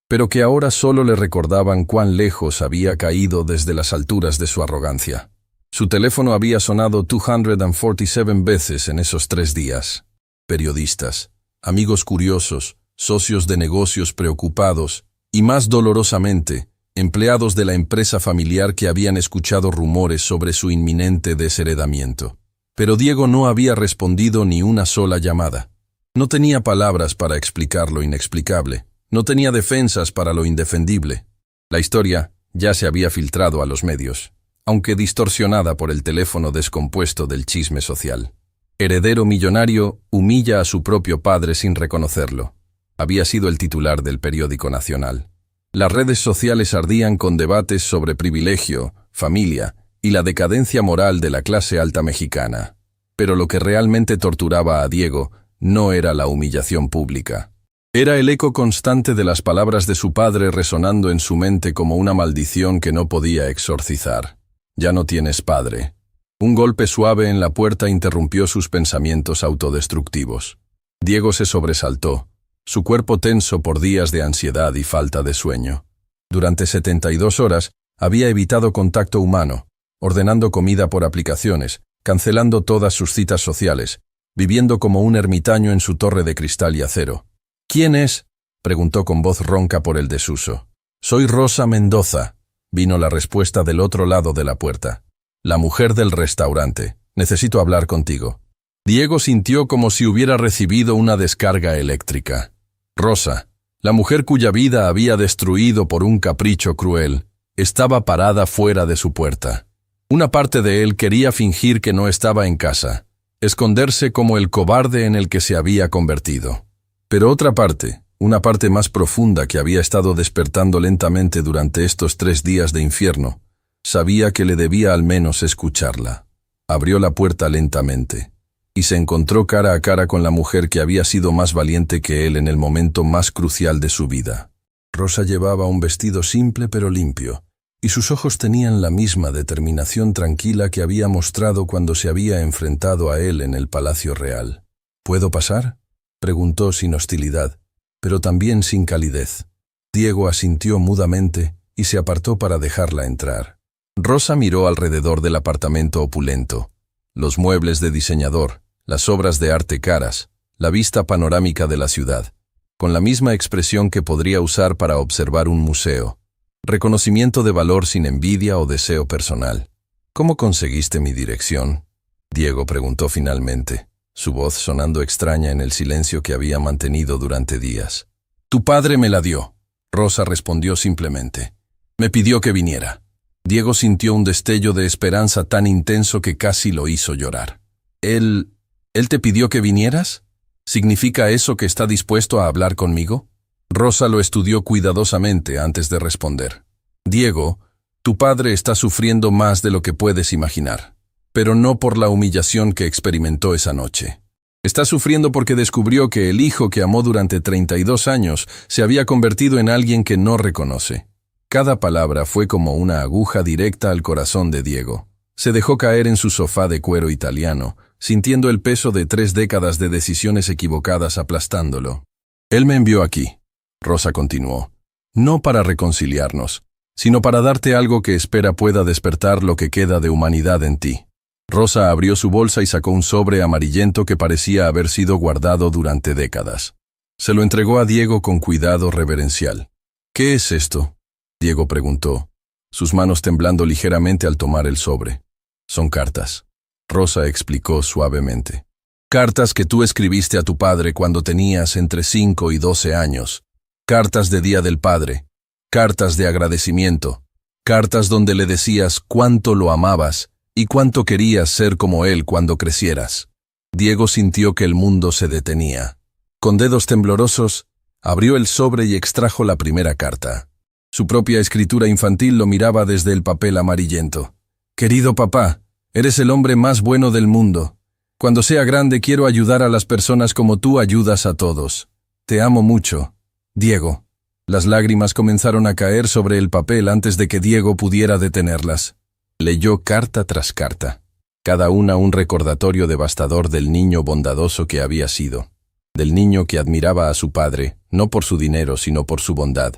S1: pero que ahora solo le recordaban cuán lejos había caído desde las alturas de su arrogancia. Su teléfono había sonado 247 veces en esos 3 días. Periodistas, amigos curiosos, socios de negocios preocupados y, más dolorosamente, empleados de la empresa familiar que habían escuchado rumores sobre su inminente desheredamiento. Pero Diego no había respondido ni una sola llamada. No tenía palabras para explicar lo inexplicable. No tenía defensas para lo indefendible. La historia ya se había filtrado a los medios, aunque distorsionada por el teléfono descompuesto del chisme social. Heredero millonario humilla a su propio padre sin reconocerlo. Había sido el titular del periódico nacional. Las redes sociales ardían con debates sobre privilegio, familia y la decadencia moral de la clase alta mexicana. Pero lo que realmente torturaba a Diego no era la humillación pública. Era el eco constante de las palabras de su padre resonando en su mente como una maldición que no podía exorcizar. Ya no tienes padre. Un golpe suave en la puerta interrumpió sus pensamientos autodestructivos. Diego se sobresaltó, su cuerpo tenso por días de ansiedad y falta de sueño. Durante 72 horas había evitado contacto humano, ordenando comida por aplicaciones, cancelando todas sus citas sociales, viviendo como un ermitaño en su torre de cristal y acero. «¿Quién es?», preguntó con voz ronca por el desuso. «Soy Rosa Mendoza», vino la respuesta del otro lado de la puerta. «La mujer del restaurante. Necesito hablar contigo». Diego sintió como si hubiera recibido una descarga eléctrica. Rosa, la mujer cuya vida había destruido por un capricho cruel, estaba parada fuera de su puerta. Una parte de él quería fingir que no estaba en casa, esconderse como el cobarde en el que se había convertido. Pero otra parte, una parte más profunda que había estado despertando lentamente durante estos 3 días de infierno, sabía que le debía al menos escucharla. Abrió la puerta lentamente y se encontró cara a cara con la mujer que había sido más valiente que él en el momento más crucial de su vida. Rosa llevaba un vestido simple pero limpio, y sus ojos tenían la misma determinación tranquila que había mostrado cuando se había enfrentado a él en el Palacio Real. «¿Puedo pasar?», preguntó sin hostilidad, pero también sin calidez. Diego asintió mudamente y se apartó para dejarla entrar. Rosa miró alrededor del apartamento opulento. Los muebles de diseñador, las obras de arte caras, la vista panorámica de la ciudad, con la misma expresión que podría usar para observar un museo. Reconocimiento de valor sin envidia o deseo personal. ¿Cómo conseguiste mi dirección? Diego preguntó finalmente, su voz sonando extraña en el silencio que había mantenido durante días. Tu padre me la dio. Rosa respondió simplemente. Me pidió que viniera. Diego sintió un destello de esperanza tan intenso que casi lo hizo llorar. ¿Él te pidió que vinieras? ¿Significa eso que está dispuesto a hablar conmigo? Rosa lo estudió cuidadosamente antes de responder. Diego, tu padre está sufriendo más de lo que puedes imaginar, pero no por la humillación que experimentó esa noche. Está sufriendo porque descubrió que el hijo que amó durante 32 años se había convertido en alguien que no reconoce. Cada palabra fue como una aguja directa al corazón de Diego. Se dejó caer en su sofá de cuero italiano, sintiendo el peso de 3 décadas de decisiones equivocadas aplastándolo. Él me envió aquí, Rosa continuó, no para reconciliarnos, sino para darte algo que espera pueda despertar lo que queda de humanidad en ti. Rosa abrió su bolsa y sacó un sobre amarillento que parecía haber sido guardado durante décadas. Se lo entregó a Diego con cuidado reverencial. ¿Qué es esto?, Diego preguntó, sus manos temblando ligeramente al tomar el sobre. Son cartas. Rosa explicó suavemente. Cartas que tú escribiste a tu padre cuando tenías entre 5 y 12 años. Cartas de Día del Padre. Cartas de agradecimiento. Cartas donde le decías cuánto lo amabas y cuánto querías ser como él cuando crecieras. Diego sintió que el mundo se detenía. Con dedos temblorosos, abrió el sobre y extrajo la primera carta. Su propia escritura infantil lo miraba desde el papel amarillento. Querido papá, eres el hombre más bueno del mundo. Cuando sea grande quiero ayudar a las personas como tú ayudas a todos. Te amo mucho, Diego. Las lágrimas comenzaron a caer sobre el papel antes de que Diego pudiera detenerlas. Leyó carta tras carta, cada una un recordatorio devastador del niño bondadoso que había sido, del niño que admiraba a su padre, no por su dinero sino por su bondad,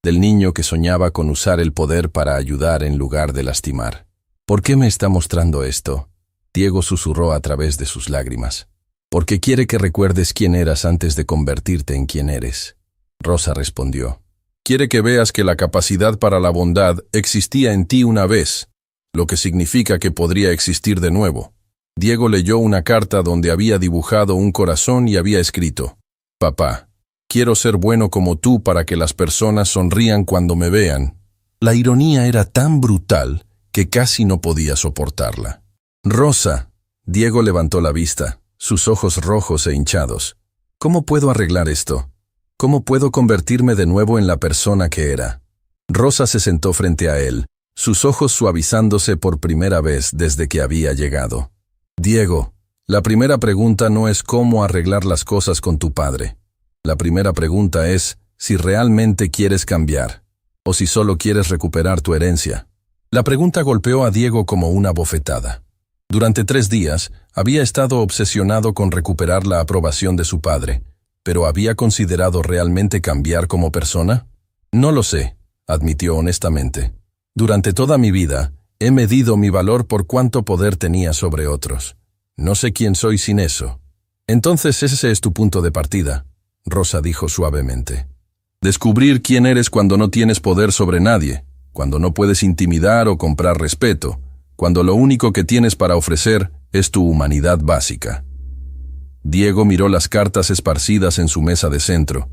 S1: del niño que soñaba con usar el poder para ayudar en lugar de lastimar. ¿Por qué me está mostrando esto?, Diego susurró a través de sus lágrimas. Porque quiere que recuerdes quién eras antes de convertirte en quien eres. Rosa respondió. Quiere que veas que la capacidad para la bondad existía en ti una vez, lo que significa que podría existir de nuevo. Diego leyó una carta donde había dibujado un corazón y había escrito: Papá, quiero ser bueno como tú para que las personas sonrían cuando me vean. La ironía era tan brutal que casi no podía soportarla. Rosa, Diego levantó la vista, sus ojos rojos e hinchados. ¿Cómo puedo arreglar esto? ¿Cómo puedo convertirme de nuevo en la persona que era? Rosa se sentó frente a él, sus ojos suavizándose por primera vez desde que había llegado. Diego, la primera pregunta no es cómo arreglar las cosas con tu padre. La primera pregunta es si realmente quieres cambiar, o si solo quieres recuperar tu herencia. La pregunta golpeó a Diego como una bofetada. Durante 3 días, había estado obsesionado con recuperar la aprobación de su padre, pero ¿había considerado realmente cambiar como persona? No lo sé, admitió honestamente. Durante toda mi vida, he medido mi valor por cuánto poder tenía sobre otros. No sé quién soy sin eso. Entonces ese es tu punto de partida, Rosa dijo suavemente. Descubrir quién eres cuando no tienes poder sobre nadie, cuando no puedes intimidar o comprar respeto, cuando lo único que tienes para ofrecer es tu humanidad básica. Diego miró las cartas esparcidas en su mesa de centro,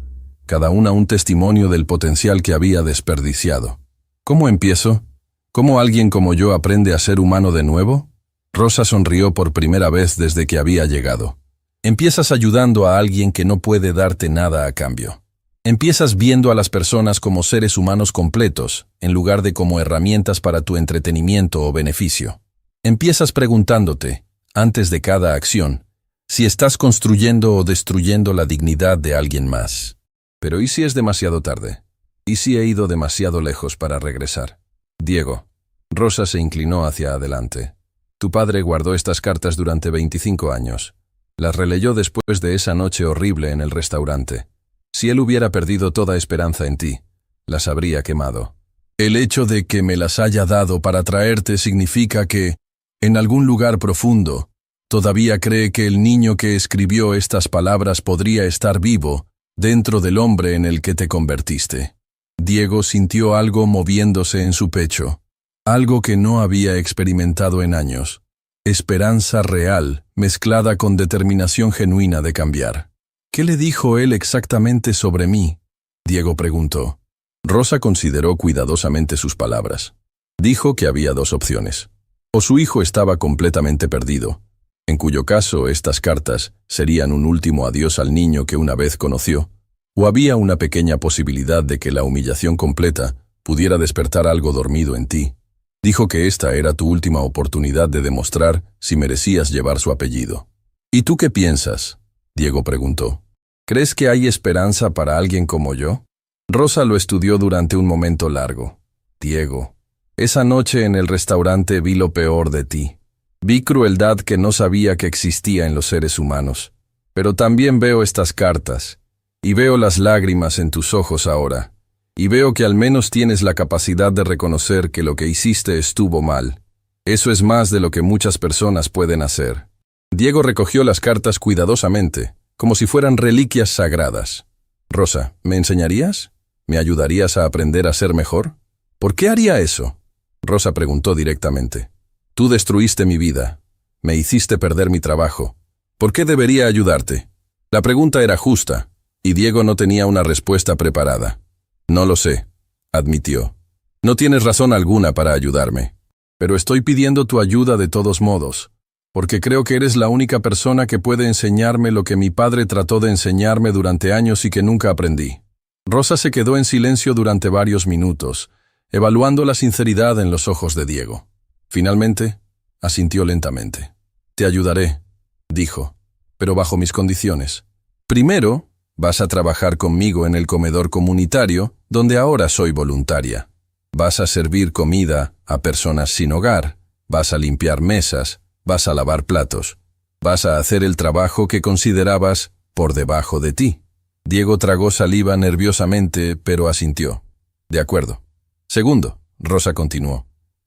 S1: cada una un testimonio del potencial que había desperdiciado. ¿Cómo empiezo? ¿Cómo alguien como yo aprende a ser humano de nuevo? Rosa sonrió por primera vez desde que había llegado. Empiezas ayudando a alguien que no puede darte nada a cambio. Empiezas viendo a las personas como seres humanos completos, en lugar de como herramientas para tu entretenimiento o beneficio. Empiezas preguntándote, antes de cada acción, si estás construyendo o destruyendo la dignidad de alguien más. Pero ¿y si es demasiado tarde? ¿Y si he ido demasiado lejos para regresar? Diego. Rosa se inclinó hacia adelante. Tu padre guardó estas cartas durante 25 años. Las releyó después de esa noche horrible en el restaurante. Si él hubiera perdido toda esperanza en ti, las habría quemado. El hecho de que me las haya dado para traerte significa que, en algún lugar profundo, todavía cree que el niño que escribió estas palabras podría estar vivo dentro del hombre en el que te convertiste. Diego sintió algo moviéndose en su pecho, algo que no había experimentado en años. Esperanza real, mezclada con determinación genuina de cambiar. ¿Qué le dijo él exactamente sobre mí?, Diego preguntó. Rosa consideró cuidadosamente sus palabras. Dijo que había dos opciones. O su hijo estaba completamente perdido, en cuyo caso estas cartas serían un último adiós al niño que una vez conoció, o había una pequeña posibilidad de que la humillación completa pudiera despertar algo dormido en ti. Dijo que esta era tu última oportunidad de demostrar si merecías llevar su apellido. ¿Y tú qué piensas?, Diego preguntó. ¿Crees que hay esperanza para alguien como yo? Rosa lo estudió durante un momento largo. Diego, esa noche en el restaurante vi lo peor de ti. Vi crueldad que no sabía que existía en los seres humanos. Pero también veo estas cartas, y veo las lágrimas en tus ojos ahora. Y veo que al menos tienes la capacidad de reconocer que lo que hiciste estuvo mal. Eso es más de lo que muchas personas pueden hacer. Diego recogió las cartas cuidadosamente, como si fueran reliquias sagradas. Rosa, ¿me enseñarías? ¿Me ayudarías a aprender a ser mejor? ¿Por qué haría eso?, Rosa preguntó directamente. Tú destruiste mi vida. Me hiciste perder mi trabajo. ¿Por qué debería ayudarte? La pregunta era justa, y Diego no tenía una respuesta preparada. No lo sé, admitió. No tienes razón alguna para ayudarme, pero estoy pidiendo tu ayuda de todos modos, porque creo que eres la única persona que puede enseñarme lo que mi padre trató de enseñarme durante años y que nunca aprendí. Rosa se quedó en silencio durante varios minutos, evaluando la sinceridad en los ojos de Diego. Finalmente, asintió lentamente. Te ayudaré, dijo, pero bajo mis condiciones. Primero, vas a trabajar conmigo en el comedor comunitario, donde ahora soy voluntaria. Vas a servir comida a personas sin hogar, vas a limpiar mesas, vas a lavar platos, vas a hacer el trabajo que considerabas por debajo de ti. Diego tragó saliva nerviosamente, pero asintió. De acuerdo. Segundo, Rosa continuó,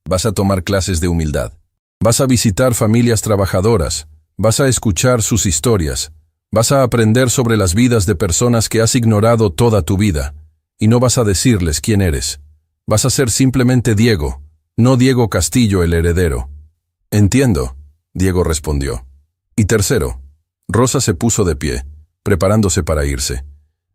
S1: vas a tomar clases de humildad. Vas a visitar familias trabajadoras, vas a escuchar sus historias, vas a aprender sobre las vidas de personas que has ignorado toda tu vida, y no vas a decirles quién eres. Vas a ser simplemente Diego, no Diego Castillo el heredero. Entiendo, Diego respondió. Y tercero, Rosa se puso de pie, preparándose para irse.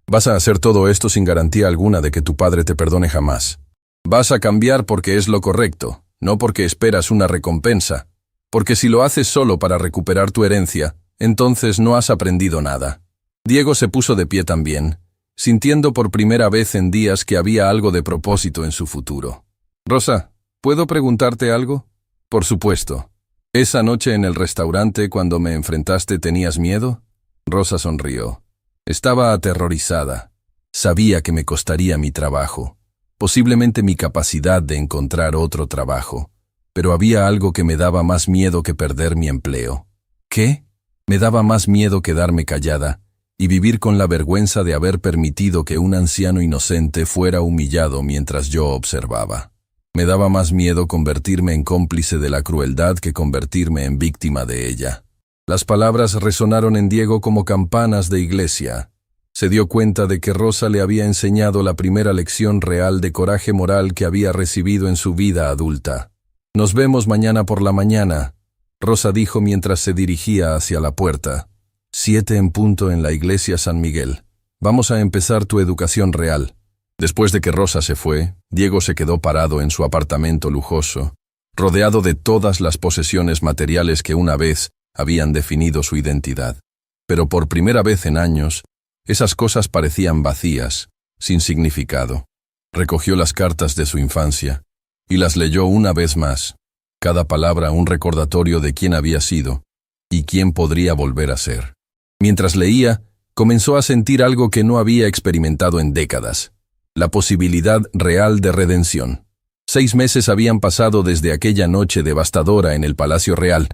S1: Vas a hacer todo esto sin garantía alguna de que tu padre te perdone jamás. Vas a cambiar porque es lo correcto, no porque esperas una recompensa, porque si lo haces solo para recuperar tu herencia, entonces no has aprendido nada. Diego se puso de pie también, sintiendo por primera vez en días que había algo de propósito en su futuro. Rosa, ¿puedo preguntarte algo? Por supuesto. ¿Esa noche en el restaurante cuando me enfrentaste tenías miedo? Rosa sonrió. Estaba aterrorizada. Sabía que me costaría mi trabajo, posiblemente mi capacidad de encontrar otro trabajo, pero había algo que me daba más miedo que perder mi empleo. ¿Qué? Me daba más miedo quedarme callada y vivir con la vergüenza de haber permitido que un anciano inocente fuera humillado mientras yo observaba. Me daba más miedo convertirme en cómplice de la crueldad que convertirme en víctima de ella. Las palabras resonaron en Diego como campanas de iglesia. Se dio cuenta de que Rosa le había enseñado la primera lección real de coraje moral que había recibido en su vida adulta. Nos vemos mañana por la mañana, Rosa dijo mientras se dirigía hacia la puerta. 7 en punto en la iglesia San Miguel. Vamos a empezar tu educación real. Después de que Rosa se fue, Diego se quedó parado en su apartamento lujoso, rodeado de todas las posesiones materiales que una vez habían definido su identidad. Pero por primera vez en años, esas cosas parecían vacías, sin significado. Recogió las cartas de su infancia y las leyó una vez más, cada palabra un recordatorio de quién había sido y quién podría volver a ser. Mientras leía, comenzó a sentir algo que no había experimentado en décadas, la posibilidad real de redención. 6 meses habían pasado desde aquella noche devastadora en el Palacio Real,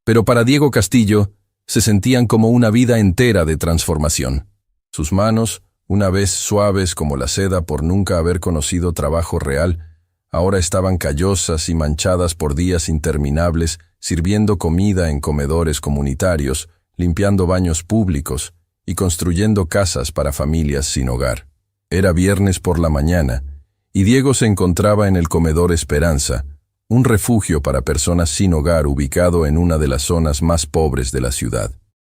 S1: pero para Diego Castillo se sentían como una vida entera de transformación. Sus manos, una vez suaves como la seda por nunca haber conocido trabajo real, ahora estaban callosas y manchadas por días interminables, sirviendo comida en comedores comunitarios, limpiando baños públicos y construyendo casas para familias sin hogar. Era viernes por la mañana, y Diego se encontraba en el comedor Esperanza, un refugio para personas sin hogar ubicado en una de las zonas más pobres de la ciudad.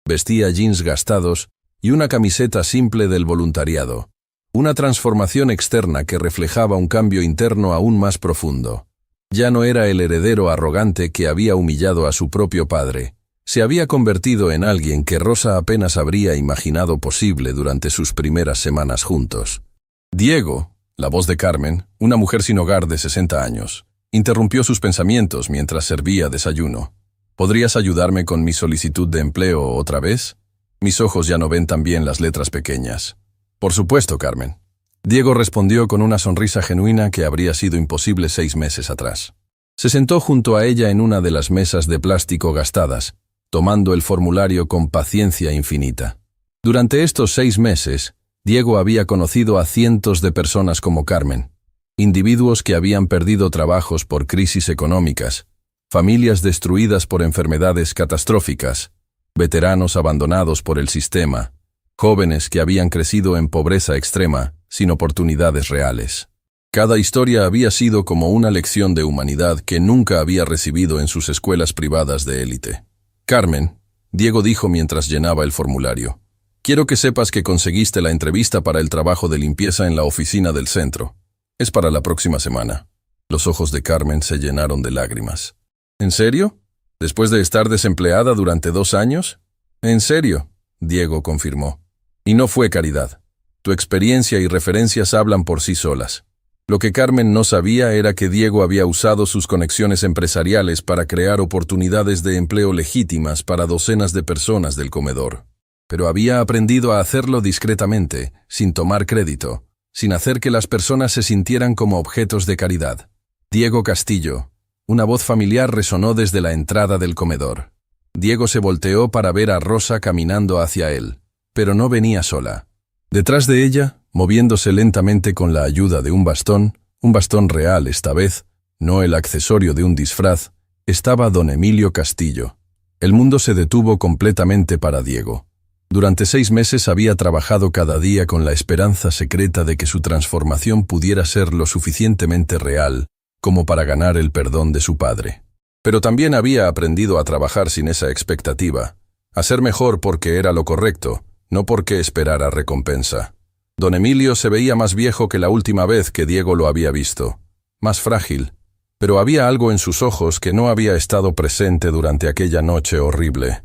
S1: Vestía jeans gastados y una camiseta simple del voluntariado, una transformación externa que reflejaba un cambio interno aún más profundo. Ya no era el heredero arrogante que había humillado a su propio padre. Se había convertido en alguien que Rosa apenas habría imaginado posible durante sus primeras semanas juntos. Diego, la voz de Carmen, una mujer sin hogar de 60 años, interrumpió sus pensamientos mientras servía desayuno. ¿Podrías ayudarme con mi solicitud de empleo otra vez? Mis ojos ya no ven tan bien las letras pequeñas. Por supuesto, Carmen. Diego respondió con una sonrisa genuina que habría sido imposible 6 meses atrás. Se sentó junto a ella en una de las mesas de plástico gastadas, tomando el formulario con paciencia infinita. Durante estos 6 meses, Diego había conocido a cientos de personas como Carmen, individuos que habían perdido trabajos por crisis económicas, familias destruidas por enfermedades catastróficas, veteranos abandonados por el sistema, jóvenes que habían crecido en pobreza extrema, sin oportunidades reales. Cada historia había sido como una lección de humanidad que nunca había recibido en sus escuelas privadas de élite. Carmen, Diego dijo mientras llenaba el formulario, quiero que sepas que conseguiste la entrevista para el trabajo de limpieza en la oficina del centro. Es para la próxima semana. Los ojos de Carmen se llenaron de lágrimas. ¿En serio? ¿Después de estar desempleada durante 2 años? En serio, Diego confirmó. Y no fue caridad. Tu experiencia y referencias hablan por sí solas. Lo que Carmen no sabía era que Diego había usado sus conexiones empresariales para crear oportunidades de empleo legítimas para docenas de personas del comedor. Pero había aprendido a hacerlo discretamente, sin tomar crédito, sin hacer que las personas se sintieran como objetos de caridad. Diego Castillo. Una voz familiar resonó desde la entrada del comedor. Diego se volteó para ver a Rosa caminando hacia él, pero no venía sola. Detrás de ella, moviéndose lentamente con la ayuda de un bastón real esta vez, no el accesorio de un disfraz, estaba don Emilio Castillo. El mundo se detuvo completamente para Diego. Durante 6 meses había trabajado cada día con la esperanza secreta de que su transformación pudiera ser lo suficientemente real como para ganar el perdón de su padre. Pero también había aprendido a trabajar sin esa expectativa, a ser mejor porque era lo correcto, no porque esperara recompensa. Don Emilio se veía más viejo que la última vez que Diego lo había visto, más frágil, pero había algo en sus ojos que no había estado presente durante aquella noche horrible.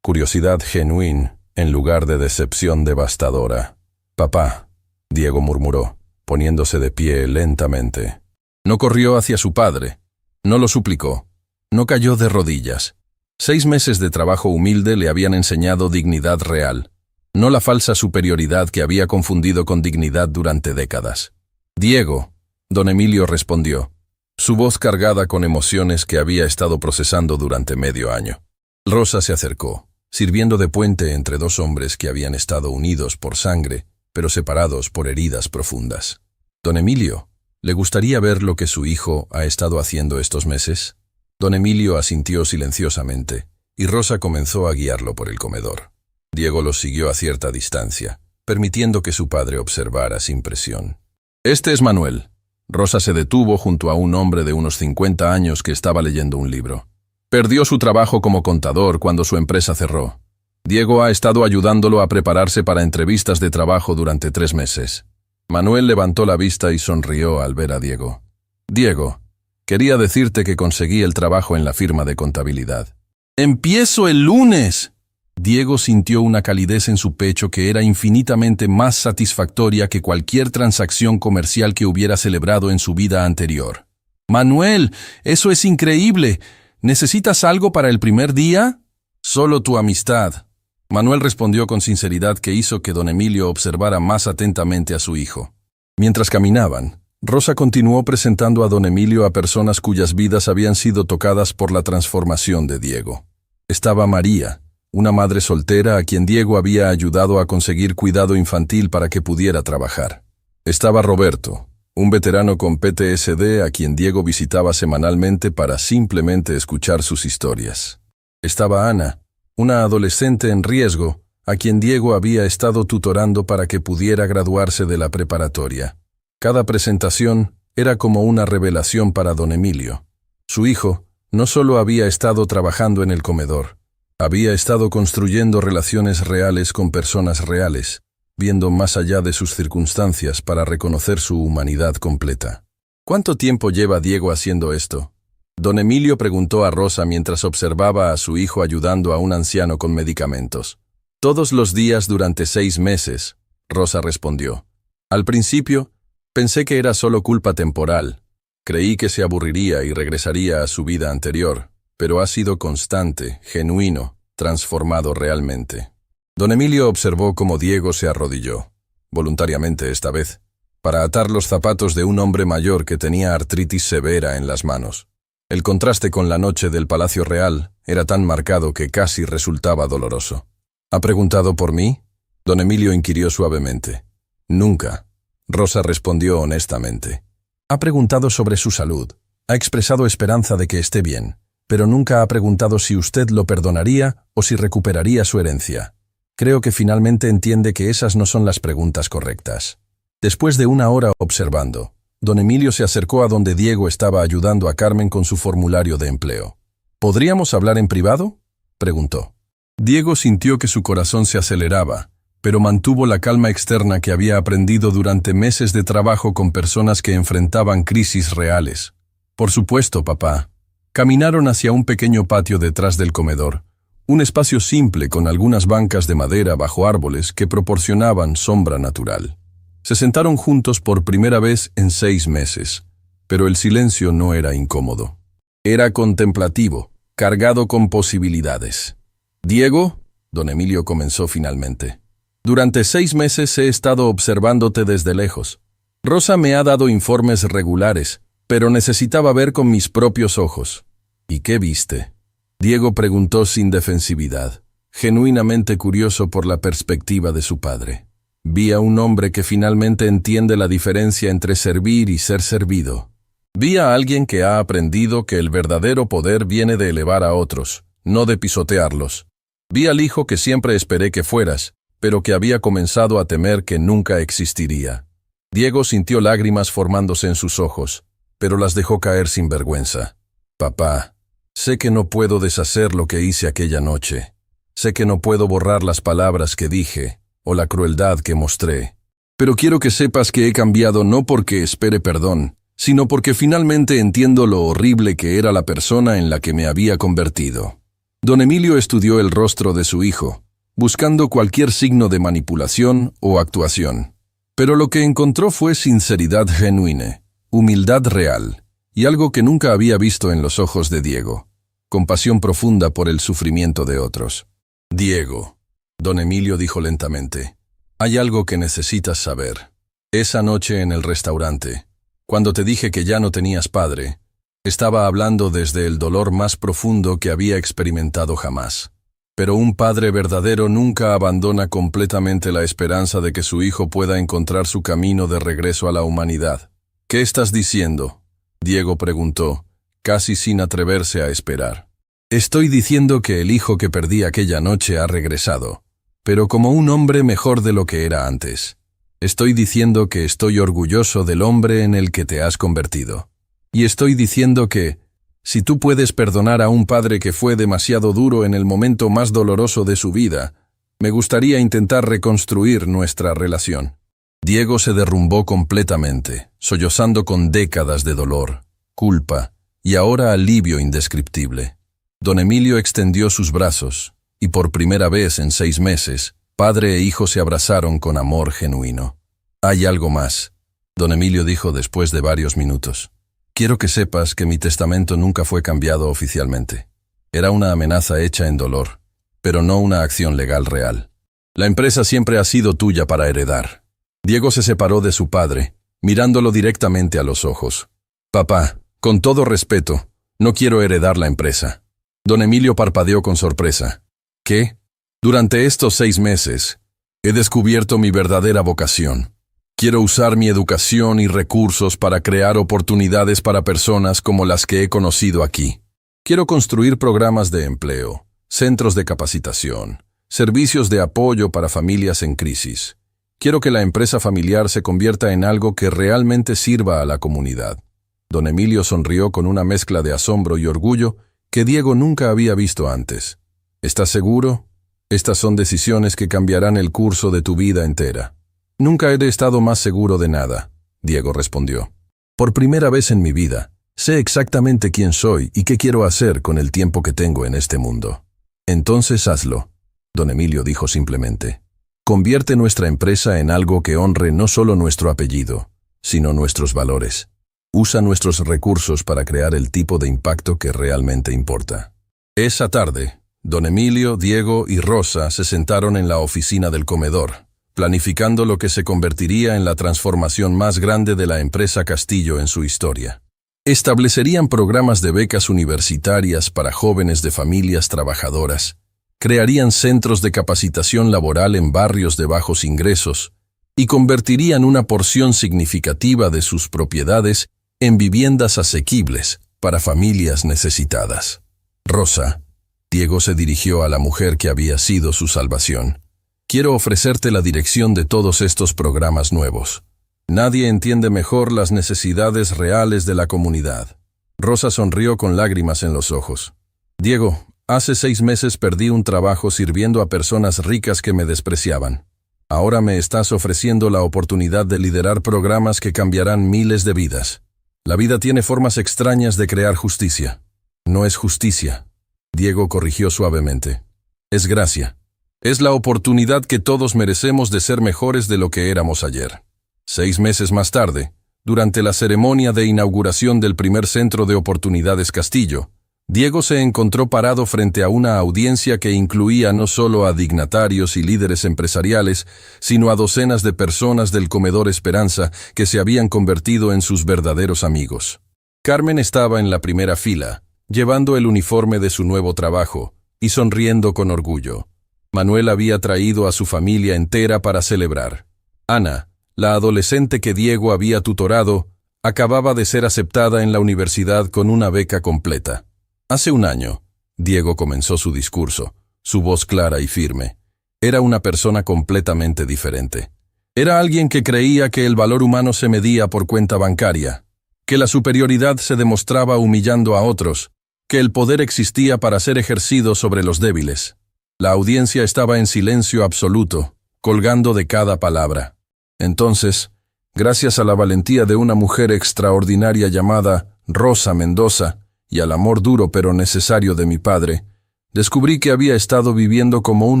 S1: Curiosidad genuina en lugar de decepción devastadora. Papá, Diego murmuró, poniéndose de pie lentamente. No corrió hacia su padre, no lo suplicó, no cayó de rodillas. 6 meses de trabajo humilde le habían enseñado dignidad real, no la falsa superioridad que había confundido con dignidad durante décadas. Diego, don Emilio respondió, su voz cargada con emociones que había estado procesando durante medio año. Rosa se acercó, sirviendo de puente entre 2 hombres que habían estado unidos por sangre, pero separados por heridas profundas. Don Emilio, ¿le gustaría ver lo que su hijo ha estado haciendo estos meses? Don Emilio asintió silenciosamente, y Rosa comenzó a guiarlo por el comedor. Diego los siguió a cierta distancia, permitiendo que su padre observara sin presión. Este es Manuel. Rosa se detuvo junto a un hombre de unos 50 años que estaba leyendo un libro. Perdió su trabajo como contador cuando su empresa cerró. Diego ha estado ayudándolo a prepararse para entrevistas de trabajo durante 3 meses. Manuel levantó la vista y sonrió al ver a Diego. Diego, quería decirte que conseguí el trabajo en la firma de contabilidad. ¡Empiezo el lunes! Diego sintió una calidez en su pecho que era infinitamente más satisfactoria que cualquier transacción comercial que hubiera celebrado en su vida anterior. Manuel, eso es increíble. ¿Necesitas algo para el primer día? Solo tu amistad. Manuel respondió con sinceridad que hizo que don Emilio observara más atentamente a su hijo. Mientras caminaban, Rosa continuó presentando a don Emilio a personas cuyas vidas habían sido tocadas por la transformación de Diego. Estaba María, una madre soltera a quien Diego había ayudado a conseguir cuidado infantil para que pudiera trabajar. Estaba Roberto, un veterano con PTSD a quien Diego visitaba semanalmente para simplemente escuchar sus historias. Estaba Ana, una adolescente en riesgo, a quien Diego había estado tutorando para que pudiera graduarse de la preparatoria. Cada presentación era como una revelación para don Emilio. Su hijo no solo había estado trabajando en el comedor, había estado construyendo relaciones reales con personas reales, viendo más allá de sus circunstancias para reconocer su humanidad completa. ¿Cuánto tiempo lleva Diego haciendo esto? Don Emilio preguntó a Rosa mientras observaba a su hijo ayudando a un anciano con medicamentos. Todos los días durante 6 meses, Rosa respondió. Al principio, pensé que era solo culpa temporal. Creí que se aburriría y regresaría a su vida anterior, pero ha sido constante, genuino, transformado realmente. Don Emilio observó cómo Diego se arrodilló, voluntariamente esta vez, para atar los zapatos de un hombre mayor que tenía artritis severa en las manos. El contraste con la noche del Palacio Real era tan marcado que casi resultaba doloroso. ¿Ha preguntado por mí? Don Emilio inquirió suavemente. Nunca. Rosa respondió honestamente. Ha preguntado sobre su salud. Ha expresado esperanza de que esté bien, pero nunca ha preguntado si usted lo perdonaría o si recuperaría su herencia. Creo que finalmente entiende que esas no son las preguntas correctas. Después de una hora observando, don Emilio se acercó a donde Diego estaba ayudando a Carmen con su formulario de empleo. ¿Podríamos hablar en privado?, preguntó. Diego sintió que su corazón se aceleraba, pero mantuvo la calma externa que había aprendido durante meses de trabajo con personas que enfrentaban crisis reales. Por supuesto, papá. Caminaron hacia un pequeño patio detrás del comedor, un espacio simple con algunas bancas de madera bajo árboles que proporcionaban sombra natural. Se sentaron juntos por primera vez en 6 meses, pero el silencio no era incómodo. Era contemplativo, cargado con posibilidades. «Diego», don Emilio comenzó finalmente, «durante 6 meses he estado observándote desde lejos. Rosa me ha dado informes regulares, pero necesitaba ver con mis propios ojos». «¿Y qué viste?», Diego preguntó sin defensividad, genuinamente curioso por la perspectiva de su padre. «Vi a un hombre que finalmente entiende la diferencia entre servir y ser servido. Vi a alguien que ha aprendido que el verdadero poder viene de elevar a otros, no de pisotearlos. Vi al hijo que siempre esperé que fueras, pero que había comenzado a temer que nunca existiría». Diego sintió lágrimas formándose en sus ojos, pero las dejó caer sin vergüenza. «Papá, sé que no puedo deshacer lo que hice aquella noche. Sé que no puedo borrar las palabras que dije, o la crueldad que mostré. Pero quiero que sepas que he cambiado no porque espere perdón, sino porque finalmente entiendo lo horrible que era la persona en la que me había convertido». Don Emilio estudió el rostro de su hijo, buscando cualquier signo de manipulación o actuación. Pero lo que encontró fue sinceridad genuina, humildad real, y algo que nunca había visto en los ojos de Diego, compasión profunda por el sufrimiento de otros. «Diego», don Emilio dijo lentamente, «hay algo que necesitas saber. Esa noche en el restaurante, cuando te dije que ya no tenías padre, estaba hablando desde el dolor más profundo que había experimentado jamás. Pero un padre verdadero nunca abandona completamente la esperanza de que su hijo pueda encontrar su camino de regreso a la humanidad». «¿Qué estás diciendo?», Diego preguntó, casi sin atreverse a esperar. «Estoy diciendo que el hijo que perdí aquella noche ha regresado, pero como un hombre mejor de lo que era antes. Estoy diciendo que estoy orgulloso del hombre en el que te has convertido. Y estoy diciendo que, si tú puedes perdonar a un padre que fue demasiado duro en el momento más doloroso de su vida, me gustaría intentar reconstruir nuestra relación». Diego se derrumbó completamente, sollozando con décadas de dolor, culpa y ahora alivio indescriptible. Don Emilio extendió sus brazos, y por primera vez en 6 meses, padre e hijo se abrazaron con amor genuino. «Hay algo más», don Emilio dijo después de varios minutos. «Quiero que sepas que mi testamento nunca fue cambiado oficialmente. Era una amenaza hecha en dolor, pero no una acción legal real. La empresa siempre ha sido tuya para heredar». Diego se separó de su padre, mirándolo directamente a los ojos. «Papá, con todo respeto, no quiero heredar la empresa». Don Emilio parpadeó con sorpresa. «¿Qué? Durante estos 6 meses, he descubierto mi verdadera vocación. Quiero usar mi educación y recursos para crear oportunidades para personas como las que he conocido aquí. Quiero construir programas de empleo, centros de capacitación, servicios de apoyo para familias en crisis. Quiero que la empresa familiar se convierta en algo que realmente sirva a la comunidad. Don Emilio sonrió con una mezcla de asombro y orgullo que Diego nunca había visto antes. ¿Estás seguro? Estas son decisiones que cambiarán el curso de tu vida entera. Nunca he estado más seguro de nada, Diego respondió. Por primera vez en mi vida, sé exactamente quién soy y qué quiero hacer con el tiempo que tengo en este mundo. Entonces hazlo, don Emilio dijo simplemente. Convierte nuestra empresa en algo que honre no solo nuestro apellido, sino nuestros valores. Usa nuestros recursos para crear el tipo de impacto que realmente importa. Esa tarde, don Emilio, Diego y Rosa se sentaron en la oficina del comedor, planificando lo que se convertiría en la transformación más grande de la empresa Castillo en su historia. Establecerían programas de becas universitarias para jóvenes de familias trabajadoras, crearían centros de capacitación laboral en barrios de bajos ingresos y convertirían una porción significativa de sus propiedades en viviendas asequibles para familias necesitadas. Rosa, Diego se dirigió a la mujer que había sido su salvación. Quiero ofrecerte la dirección de todos estos programas nuevos. Nadie entiende mejor las necesidades reales de la comunidad. Rosa sonrió con lágrimas en los ojos. Diego, hace 6 meses perdí un trabajo sirviendo a personas ricas que me despreciaban. Ahora me estás ofreciendo la oportunidad de liderar programas que cambiarán miles de vidas. La vida tiene formas extrañas de crear justicia. No es justicia, Diego corrigió suavemente. Es gracia. Es la oportunidad que todos merecemos de ser mejores de lo que éramos ayer. 6 meses más tarde, durante la ceremonia de inauguración del primer Centro de Oportunidades Castillo, Diego se encontró parado frente a una audiencia que incluía no solo a dignatarios y líderes empresariales, sino a docenas de personas del Comedor Esperanza que se habían convertido en sus verdaderos amigos. Carmen estaba en la primera fila, llevando el uniforme de su nuevo trabajo, y sonriendo con orgullo. Manuel había traído a su familia entera para celebrar. Ana, la adolescente que Diego había tutorado, acababa de ser aceptada en la universidad con una beca completa. Hace un año, Diego comenzó su discurso, su voz clara y firme. Era una persona completamente diferente. Era alguien que creía que el valor humano se medía por cuenta bancaria, que la superioridad se demostraba humillando a otros, que el poder existía para ser ejercido sobre los débiles. La audiencia estaba en silencio absoluto, colgando de cada palabra. Entonces, gracias a la valentía de una mujer extraordinaria llamada Rosa Mendoza, y al amor duro pero necesario de mi padre, descubrí que había estado viviendo como un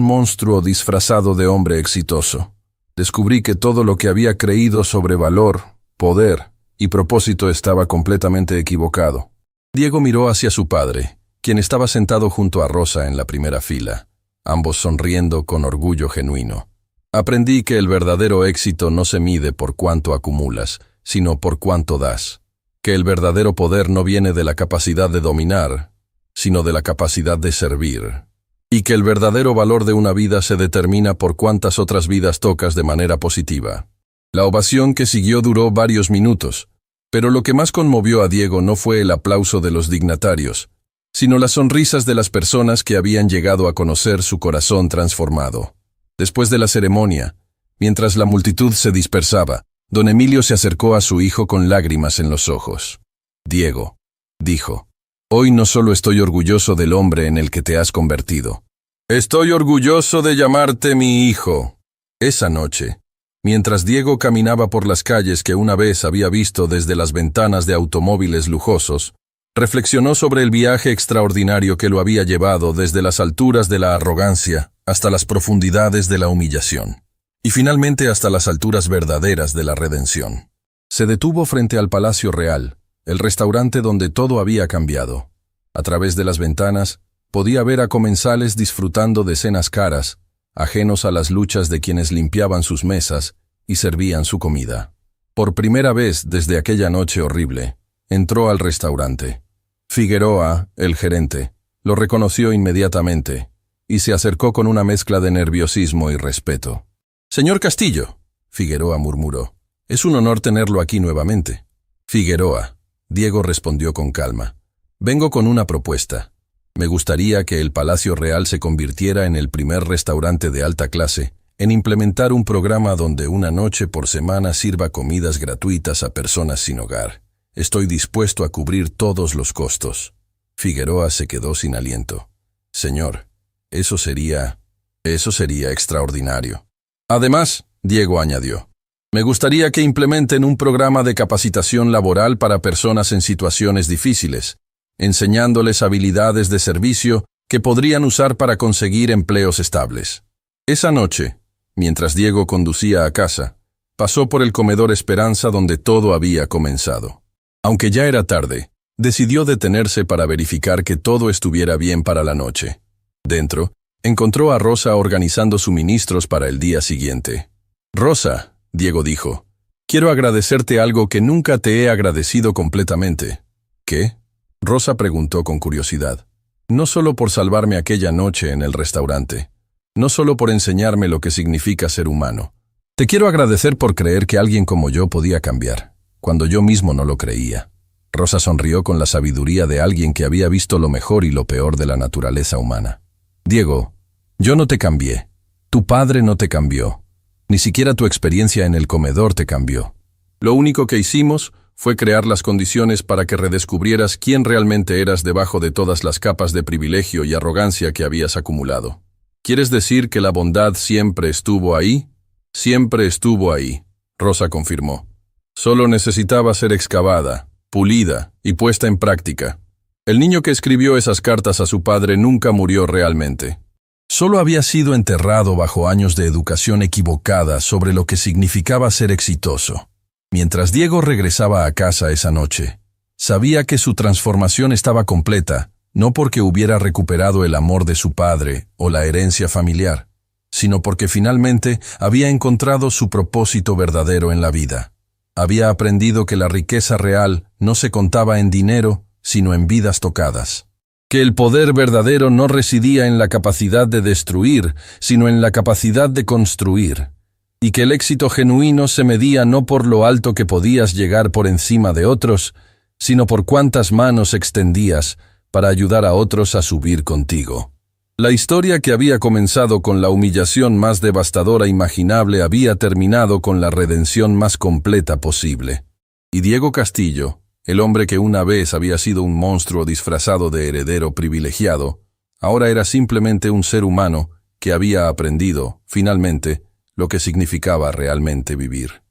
S1: monstruo disfrazado de hombre exitoso. Descubrí que todo lo que había creído sobre valor, poder y propósito estaba completamente equivocado. Diego miró hacia su padre, quien estaba sentado junto a Rosa en la primera fila, ambos sonriendo con orgullo genuino. Aprendí que el verdadero éxito no se mide por cuánto acumulas, sino por cuánto das. Que el verdadero poder no viene de la capacidad de dominar, sino de la capacidad de servir. Y que el verdadero valor de una vida se determina por cuántas otras vidas tocas de manera positiva. La ovación que siguió duró varios minutos, pero lo que más conmovió a Diego no fue el aplauso de los dignatarios, sino las sonrisas de las personas que habían llegado a conocer su corazón transformado. Después de la ceremonia, mientras la multitud se dispersaba, don Emilio se acercó a su hijo con lágrimas en los ojos. Diego, dijo, hoy no solo estoy orgulloso del hombre en el que te has convertido. Estoy orgulloso de llamarte mi hijo. Esa noche, mientras Diego caminaba por las calles que una vez había visto desde las ventanas de automóviles lujosos, reflexionó sobre el viaje extraordinario que lo había llevado desde las alturas de la arrogancia hasta las profundidades de la humillación. Y finalmente hasta las alturas verdaderas de la redención. Se detuvo frente al Palacio Real, el restaurante donde todo había cambiado. A través de las ventanas, podía ver a comensales disfrutando de cenas caras, ajenos a las luchas de quienes limpiaban sus mesas y servían su comida. Por primera vez desde aquella noche horrible, entró al restaurante. Figueroa, el gerente, lo reconoció inmediatamente y se acercó con una mezcla de nerviosismo y respeto. «Señor Castillo», Figueroa murmuró, «es un honor tenerlo aquí nuevamente». «Figueroa», Diego respondió con calma, «vengo con una propuesta. Me gustaría que el Palacio Real se convirtiera en el primer restaurante de alta clase en implementar un programa donde una noche por semana sirva comidas gratuitas a personas sin hogar. Estoy dispuesto a cubrir todos los costos. Figueroa se quedó sin aliento. Señor, eso sería extraordinario. Además, Diego añadió, me gustaría que implementen un programa de capacitación laboral para personas en situaciones difíciles, enseñándoles habilidades de servicio que podrían usar para conseguir empleos estables. Esa noche, mientras Diego conducía a casa, pasó por el comedor Esperanza donde todo había comenzado. Aunque ya era tarde, decidió detenerse para verificar que todo estuviera bien para la noche. Dentro, encontró a Rosa organizando suministros para el día siguiente. Rosa, Diego dijo, quiero agradecerte algo que nunca te he agradecido completamente. ¿Qué? Rosa preguntó con curiosidad. No solo por salvarme aquella noche en el restaurante, no solo por enseñarme lo que significa ser humano. Te quiero agradecer por creer que alguien como yo podía cambiar, cuando yo mismo no lo creía. Rosa sonrió con la sabiduría de alguien que había visto lo mejor y lo peor de la naturaleza humana. Diego, yo no te cambié. Tu padre no te cambió. Ni siquiera tu experiencia en el comedor te cambió. Lo único que hicimos fue crear las condiciones para que redescubrieras quién realmente eras debajo de todas las capas de privilegio y arrogancia que habías acumulado. ¿Quieres decir que la bondad siempre estuvo ahí? Siempre estuvo ahí, Rosa confirmó. Solo necesitaba ser excavada, pulida y puesta en práctica. El niño que escribió esas cartas a su padre nunca murió realmente. Solo había sido enterrado bajo años de educación equivocada sobre lo que significaba ser exitoso. Mientras Diego regresaba a casa esa noche, sabía que su transformación estaba completa, no porque hubiera recuperado el amor de su padre o la herencia familiar, sino porque finalmente había encontrado su propósito verdadero en la vida. Había aprendido que la riqueza real no se contaba en dinero, sino en vidas tocadas. Que el poder verdadero no residía en la capacidad de destruir, sino en la capacidad de construir. Y que el éxito genuino se medía no por lo alto que podías llegar por encima de otros, sino por cuántas manos extendías para ayudar a otros a subir contigo. La historia que había comenzado con la humillación más devastadora imaginable había terminado con la redención más completa posible. Y Diego Castillo, el hombre que una vez había sido un monstruo disfrazado de heredero privilegiado, ahora era simplemente un ser humano que había aprendido, finalmente, lo que significaba realmente vivir.